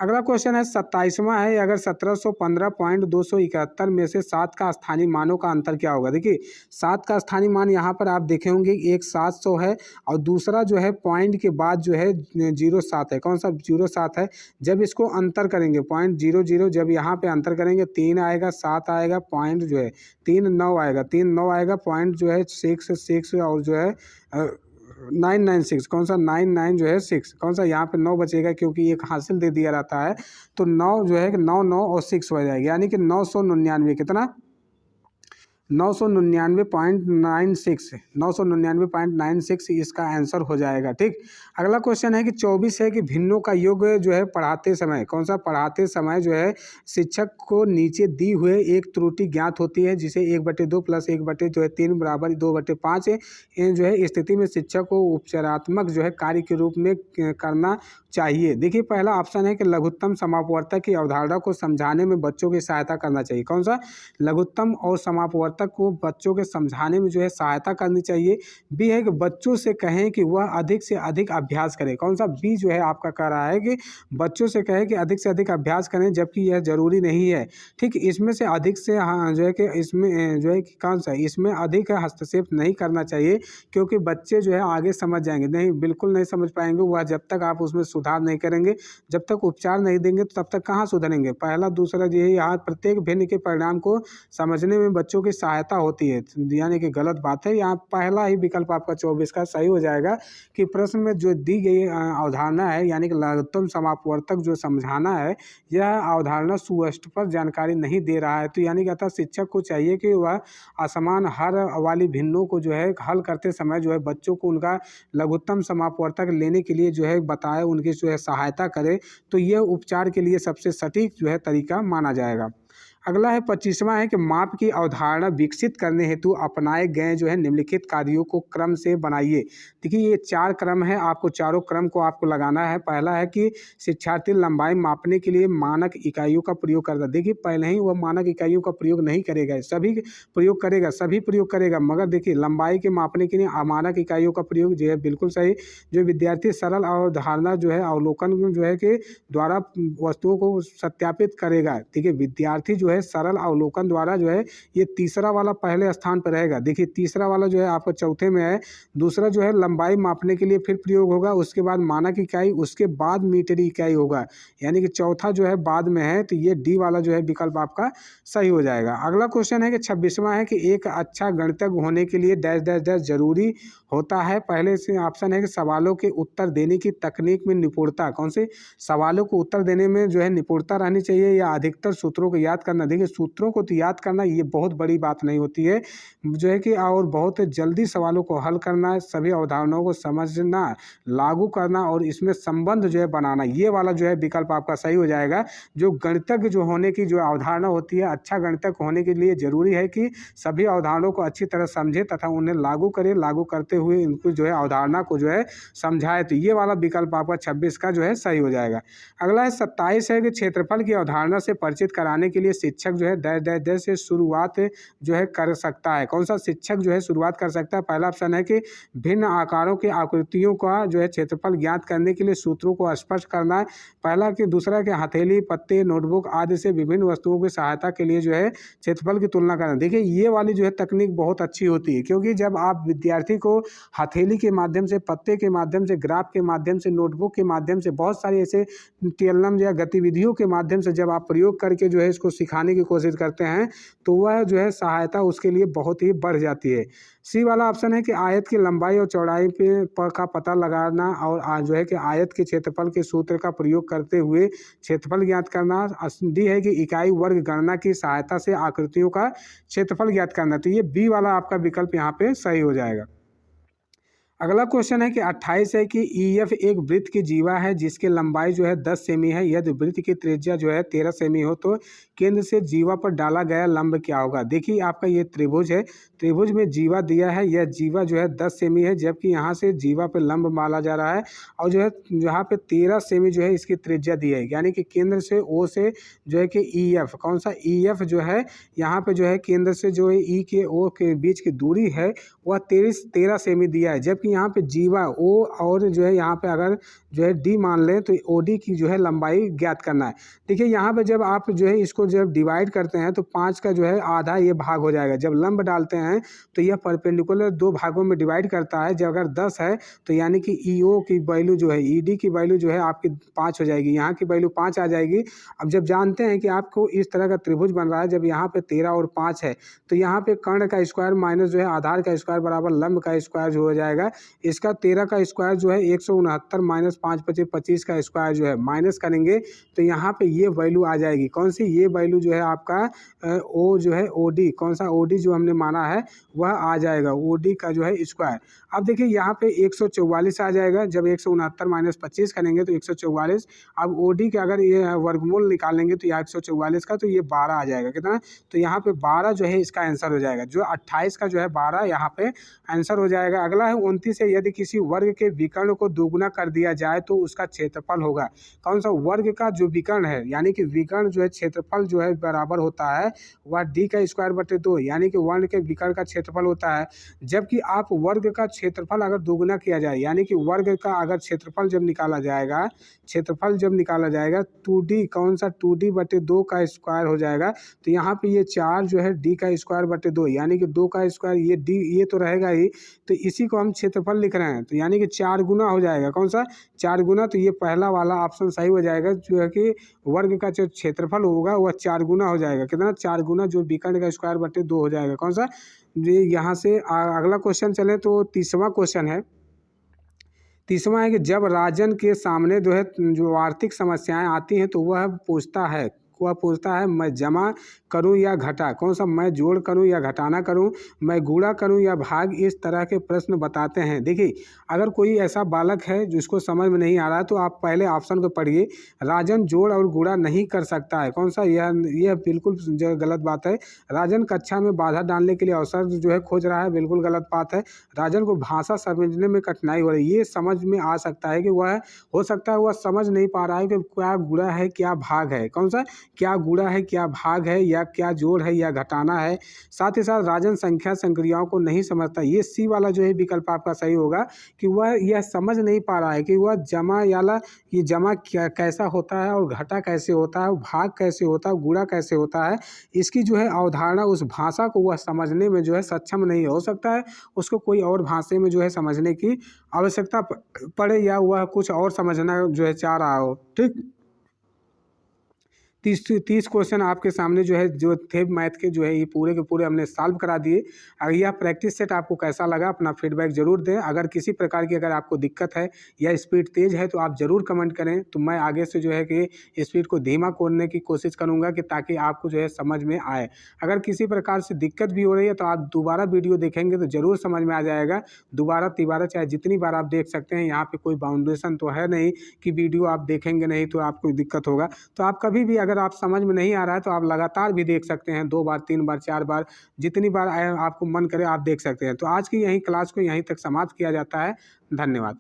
अगला क्वेश्चन है 27वां है, अगर 1715.271 में से 7 का स्थानीय मानों का अंतर क्या होगा? देखिए 7 का स्थानीय मान यहाँ पर आप देखे होंगे, एक 700 है और दूसरा जो है पॉइंट के बाद जो है 07 है। कौन सा? 07 है। जब इसको अंतर करेंगे 0.00, जब यहाँ पे अंतर करेंगे 3 आएगा, 7 आएगा, पॉइंट जो है 3 9 आएगा, 3 9 आएगा, पॉइंट जो है 6 और जो है 996, कौन सा? 99 जो है 6, कौन सा? यहाँ पे 9 बचेगा क्योंकि एक हासिल दे दिया रहता है, तो 9 जो है 9 9 और 6 हो जाएगी, यानी कि 999। कितना? 999.96 इसका आंसर हो जाएगा। ठीक, अगला क्वेश्चन है कि 24 है कि भिन्नों का योग जो है पढ़ाते समय, कौन सा? पढ़ाते समय जो है शिक्षक को नीचे दी हुए एक त्रुटि ज्ञात होती है, जिसे 1/2 प्लस 1/3 बराबर 2/5 जो है स्थिति में शिक्षक को उपचारात्मक जो है कार्य के रूप में करना चाहिए। देखिए पहला ऑप्शन है कि लघुत्तम समापवर्तक की अवधारणा को समझाने में बच्चों की सहायता करना चाहिए। कौन सा? लघुत्तम और समापवर्तक को बच्चों के समझाने में जो है सहायता करनी चाहिए। बी है कि बच्चों से कहें कि वह अधिक से अधिक अभ्यास करें। कौन सा? बी जो है आपका कह रहा है कि बच्चों से कहें कि अधिक से अधिक अभ्यास करें, जबकि यह जरूरी नहीं है। ठीक, इसमें से अधिक से जो है कि इसमें जो है कि कौन सा? इसमें अधिक हस्तक्षेप नहीं करना चाहिए, क्योंकि बच्चे जो है आगे समझ जाएंगे। नहीं, बिल्कुल नहीं समझ पाएंगे वह, जब तक आप उसमें सुधार नहीं करेंगे, जब तक उपचार नहीं देंगे तब तक कहाँ सुधरेंगे। पहला दूसरा जो है यहाँ प्रत्येक भिन्न के परिणाम को समझने में बच्चों की सहायता होती है, यानी कि गलत बात है। यहाँ पहला ही विकल्प आपका 24 का सही हो जाएगा कि प्रश्न में जो दी गई अवधारणा है यानी कि लघुत्तम समापवर्तक जो समझाना है, यह अवधारणा सुस्पष्ट जानकारी नहीं दे रहा है। तो यानी कि अतः शिक्षक को चाहिए कि वह असमान हर वाली भिन्नों को जो है हल करते समय जो है बच्चों को उनका लघुत्तम समापवर्तक लेने के लिए जो है बताए, उनकी जो है सहायता करे, तो यह उपचार के लिए सबसे सटीक जो है तरीका माना जाएगा। अगला है 25वां है कि माप की अवधारणा विकसित करने हेतु अपनाए गए जो है निम्नलिखित कार्यों को क्रम से बनाइए। देखिए ये 4 क्रम है, आपको चारों क्रम को आपको लगाना है। पहला है कि शिक्षार्थी लंबाई मापने के लिए मानक इकाइयों का प्रयोग करता है। देखिए पहले ही वह मानक इकाइयों का प्रयोग नहीं करेगा, सभी प्रयोग करेगा, मगर देखिए लंबाई के मापने के लिए अमानक इकाइयों का प्रयोग जो है बिल्कुल सही। जो विद्यार्थी सरल अवधारणा जो है अवलोकन जो है के द्वारा वस्तुओं को सत्यापित करेगा। ठीक है, विद्यार्थी जो है सरल अवलोकन द्वारा जो है, ये तीसरा वाला पहले स्थान पर रहेगा। देखिए तीसरा वाला जो है आपको चौथे में है। दूसरा जो है लंबाई मापने के लिए फिर प्रयोग होगा, उसके बाद मानक इकाई, उसके बाद मीटरी इकाई होगा, यानी कि चौथा जो है बाद में है। तो ये डी वाला जो है विकल्प आपका सही हो जाएगा। अगला क्वेश्चन है कि 26वां है कि एक अच्छा गणितज्ञ होने के लिए डैश डैश डैश जरूरी होता है। पहले से ऑप्शन है कि सवालों के उत्तर देने की तकनीक में निपुणता। कौन से सवालों को उत्तर देने में जो है निपुणता रहनी चाहिए, या अधिकतर सूत्रों को याद करना। देखिए सूत्रों को तो याद करना ये बहुत बड़ी बात नहीं होती है, जो है कि और बहुत जल्दी सवालों को हल करना, सभी अवधारणाओं को समझना, लागू करना और इसमें संबंध जो है बनाना, ये वाला जो है विकल्प आपका सही हो जाएगा। जो गणितज्ञ जो होने की जो अवधारणा होती है, अच्छा गणितज्ञ होने के लिए जरूरी है कि सभी अवधारणाओं को अच्छी तरह समझे तथा उन्हें लागू करे, लागू करते हुए इनको जो है अवधारणा को जो है समझाए। तो ये वाला विकल्प आपका 26 का जो है सही हो जाएगा। अगला है 27 है कि क्षेत्रफल की अवधारणा से परिचित कराने के लिए शिक्षक जो है डैश डैश डैश से शुरुआत जो है कर सकता है। कौन सा शिक्षक जो है शुरुआत कर सकता है? पहला ऑप्शन है कि भिन्न आकारों की आकृतियों का जो है क्षेत्रफल ज्ञात करने के लिए सूत्रों को स्पष्ट करना है। पहला कि दूसरा कि हथेली, पत्ते, नोटबुक आदि से विभिन्न वस्तुओं की सहायता के लिए जो है क्षेत्रफल की तुलना करना। देखिए ये वाली जो है तकनीक बहुत अच्छी होती है, क्योंकि जब आप विद्यार्थी को हथेली के माध्यम से, पत्ते के माध्यम से, ग्राफ के माध्यम से, नोटबुक के माध्यम से, बहुत सारी ऐसे टेलनम या गतिविधियों के माध्यम से जब आप प्रयोग करके जो है इसको सिखाने की कोशिश करते हैं, तो वह जो है सहायता उसके लिए बहुत ही बढ़ जाती है। सी वाला ऑप्शन है कि आयत की लंबाई और चौड़ाई का पता लगाना और जो है कि आयत के क्षेत्रफल के सूत्र का प्रयोग करते हुए क्षेत्रफल ज्ञात करना। डी है कि इकाई वर्ग गणना की सहायता से आकृतियों का क्षेत्रफल ज्ञात करना। तो ये बी वाला आपका विकल्प यहाँ पे सही हो जाएगा। अगला क्वेश्चन है कि 28 है कि EF एक वृत्त की जीवा है जिसकी लंबाई जो है 10 सेमी है। यदि वृत्त की त्रिज्या जो है 13 सेमी हो तो केंद्र से जीवा पर डाला गया लंब क्या होगा? देखिए आपका ये त्रिभुज है, त्रिभुज में जीवा दिया है, यह जीवा जो है 10 सेमी है, जबकि यहाँ से जीवा पर लंब माना जा रहा है, और जो है यहाँ पे 13 सेमी जो है इसकी त्रिज्या दी है। यानी कि केंद्र से O से जो है कि EF, कौन सा EF जो है यहाँ पे जो है केंद्र से जो है E के O के बीच की दूरी है वह 13 सेमी दिया है, जबकि यहाँ पे जीवा O और जो है यहाँ पे अगर जो है D मान लें तो OD की जो है लंबाई ज्ञात करना है। देखिए यहाँ पे जब आप जो है इसको जब डिवाइड करते हैं तो 5 का जो है आधा ये भाग हो जाएगा। जब लंब डालते हैं तो यह परपेंडिकुलर 2 भागों में डिवाइड करता है। जब अगर 10 है तो यानी कि EO की वैल्यू जो है, ED की वैल्यू जो है आपकी 5 हो जाएगी, यहाँ की वैल्यू 5 आ जाएगी। अब जब जानते हैं कि आपको इस तरह का त्रिभुज बन रहा है, जब यहाँ पे 13 और 5 है तो यहाँ पे कर्ण का स्क्वायर माइनस जो है आधार का स्क्वायर बराबर लंब का स्क्वायर जो हो जाएगा। इसका 13 का स्क्वायर जो है 169 माइनस 5 25 25 का स्क्वायर जो है माइनस करेंगे तो यहाँ पे ये वैल्यू आ जाएगी। कौन सी? ये वैल्यू जो है आपका O जो है OD, कौन सा OD जो हमने माना है वह आ जाएगा, OD का जो है स्क्वायर। अब देखिए यहाँ पे 144 आ जाएगा। जब 169 माइनस 25 करेंगे तो 144। अब OD के अगर ये वर्गमूल निकालेंगे तो यहाँ 144 का तो ये 12 आ जाएगा। कितना? तो यहाँ पे 12 जो है इसका आंसर हो जाएगा। जो 28 का जो है 12 यहाँ पे आंसर हो जाएगा। अगला है 29 है, यदि किसी वर्ग के विकर्ण को दोगुना कर दिया जाए तो उसका क्षेत्रफल होगा। कौन सा? वर्ग का जो विकर्ण है, यानी कि विकर्ण जो है क्षेत्रफल जो है बराबर होता है वह D का स्क्वायर बटे 2, यानी कि वर्ण के विकर्ण का क्षेत्रफल होता है। जबकि आप वर्ग का क्षेत्रफल अगर दोगुना किया जाए, यानी कि वर्ग का अगर क्षेत्रफल जब निकाला जाएगा, 2D, कौन सा? 2D बटे 2 का स्क्वायर हो जाएगा। तो यहाँ पे ये 4 जो है D का स्क्वायर बटे 2, यानी कि 2 का स्क्वायर, ये D ये तो रहेगा ही। तो इसी को हम क्षेत्र क्षेत्रफल लिख रहे हैं तो यानी कि 4 गुना हो जाएगा। कौन सा? 4 गुना। तो ये पहला वाला ऑप्शन सही हो जाएगा, जो है कि वर्ग का जो क्षेत्रफल होगा वह 4 गुना हो जाएगा। कितना? 4 गुना, जो विकर्ण का स्क्वायर बटे 2 हो जाएगा। कौन सा? ये यहाँ से अगला क्वेश्चन चले तो 30वां क्वेश्चन है। 30वां है कि जब राजन के सामने जो है जो आर्थिक समस्याएं आती हैं तो वह पूछता है मैं जमा करूं या घटा। कौन सा? मैं जोड़ करूं या घटाना करूं, मैं गुणा करूं या भाग, इस तरह के प्रश्न बताते हैं। देखिए, अगर कोई ऐसा बालक है जिसको समझ में नहीं आ रहा है तो आप पहले ऑप्शन को पढ़िए। राजन जोड़ और गुणा नहीं कर सकता है। कौन सा? यह बिल्कुल जो गलत बात है। राजन कक्षा में बाधा डालने के लिए अवसर जो है खोज रहा है, बिल्कुल गलत बात है। राजन को भाषा समझने में कठिनाई हो रही है, ये समझ में आ सकता है कि वह हो सकता है वह समझ नहीं पा रहा है कि क्या गुणा है क्या भाग है। कौन सा? क्या गुणा है क्या भाग है, या क्या जोड़ है या घटाना है। साथ ही साथ राजन संख्या संक्रियाओं को नहीं समझता। ये सी वाला जो है विकल्प आपका सही होगा कि वह यह समझ नहीं पा रहा है कि वह जमा याला ये जमा क्या कैसा होता है और घटा कैसे होता है, भाग कैसे होता है, गुणा कैसे होता है। इसकी जो है अवधारणा, उस भाषा को वह समझने में जो है सक्षम नहीं हो सकता है। उसको कोई और भाषा में जो है समझने की आवश्यकता पड़े, या वह कुछ और समझना जो है चाह रहा हो। ठीक, 30 क्वेश्चन आपके सामने जो है जो थे मैथ के, जो है ये पूरे के पूरे हमने सॉल्व करा दिए। अगर यह प्रैक्टिस सेट आपको कैसा लगा अपना फीडबैक जरूर दें। अगर किसी प्रकार की अगर आपको दिक्कत है या स्पीड तेज़ है तो आप ज़रूर कमेंट करें, तो मैं आगे से जो है कि स्पीड को धीमा करने की कोशिश करूँगा कि ताकि आपको जो है समझ में आए। अगर किसी प्रकार से दिक्कत भी हो रही है तो आप दोबारा वीडियो देखेंगे तो ज़रूर समझ में आ जाएगा। दोबारा तिबारा चाहे जितनी बार आप देख सकते हैं, यहाँ पर कोई बाउंडेशन तो है नहीं कि वीडियो आप देखेंगे नहीं तो आपको दिक्कत होगा। तो आप कभी भी अगर आप समझ में नहीं आ रहा है तो आप लगातार भी देख सकते हैं, 2 बार 3 बार 4 बार, जितनी बार आपको मन करे आप देख सकते हैं। तो आज की यही क्लास को यहीं तक समाप्त किया जाता है। धन्यवाद।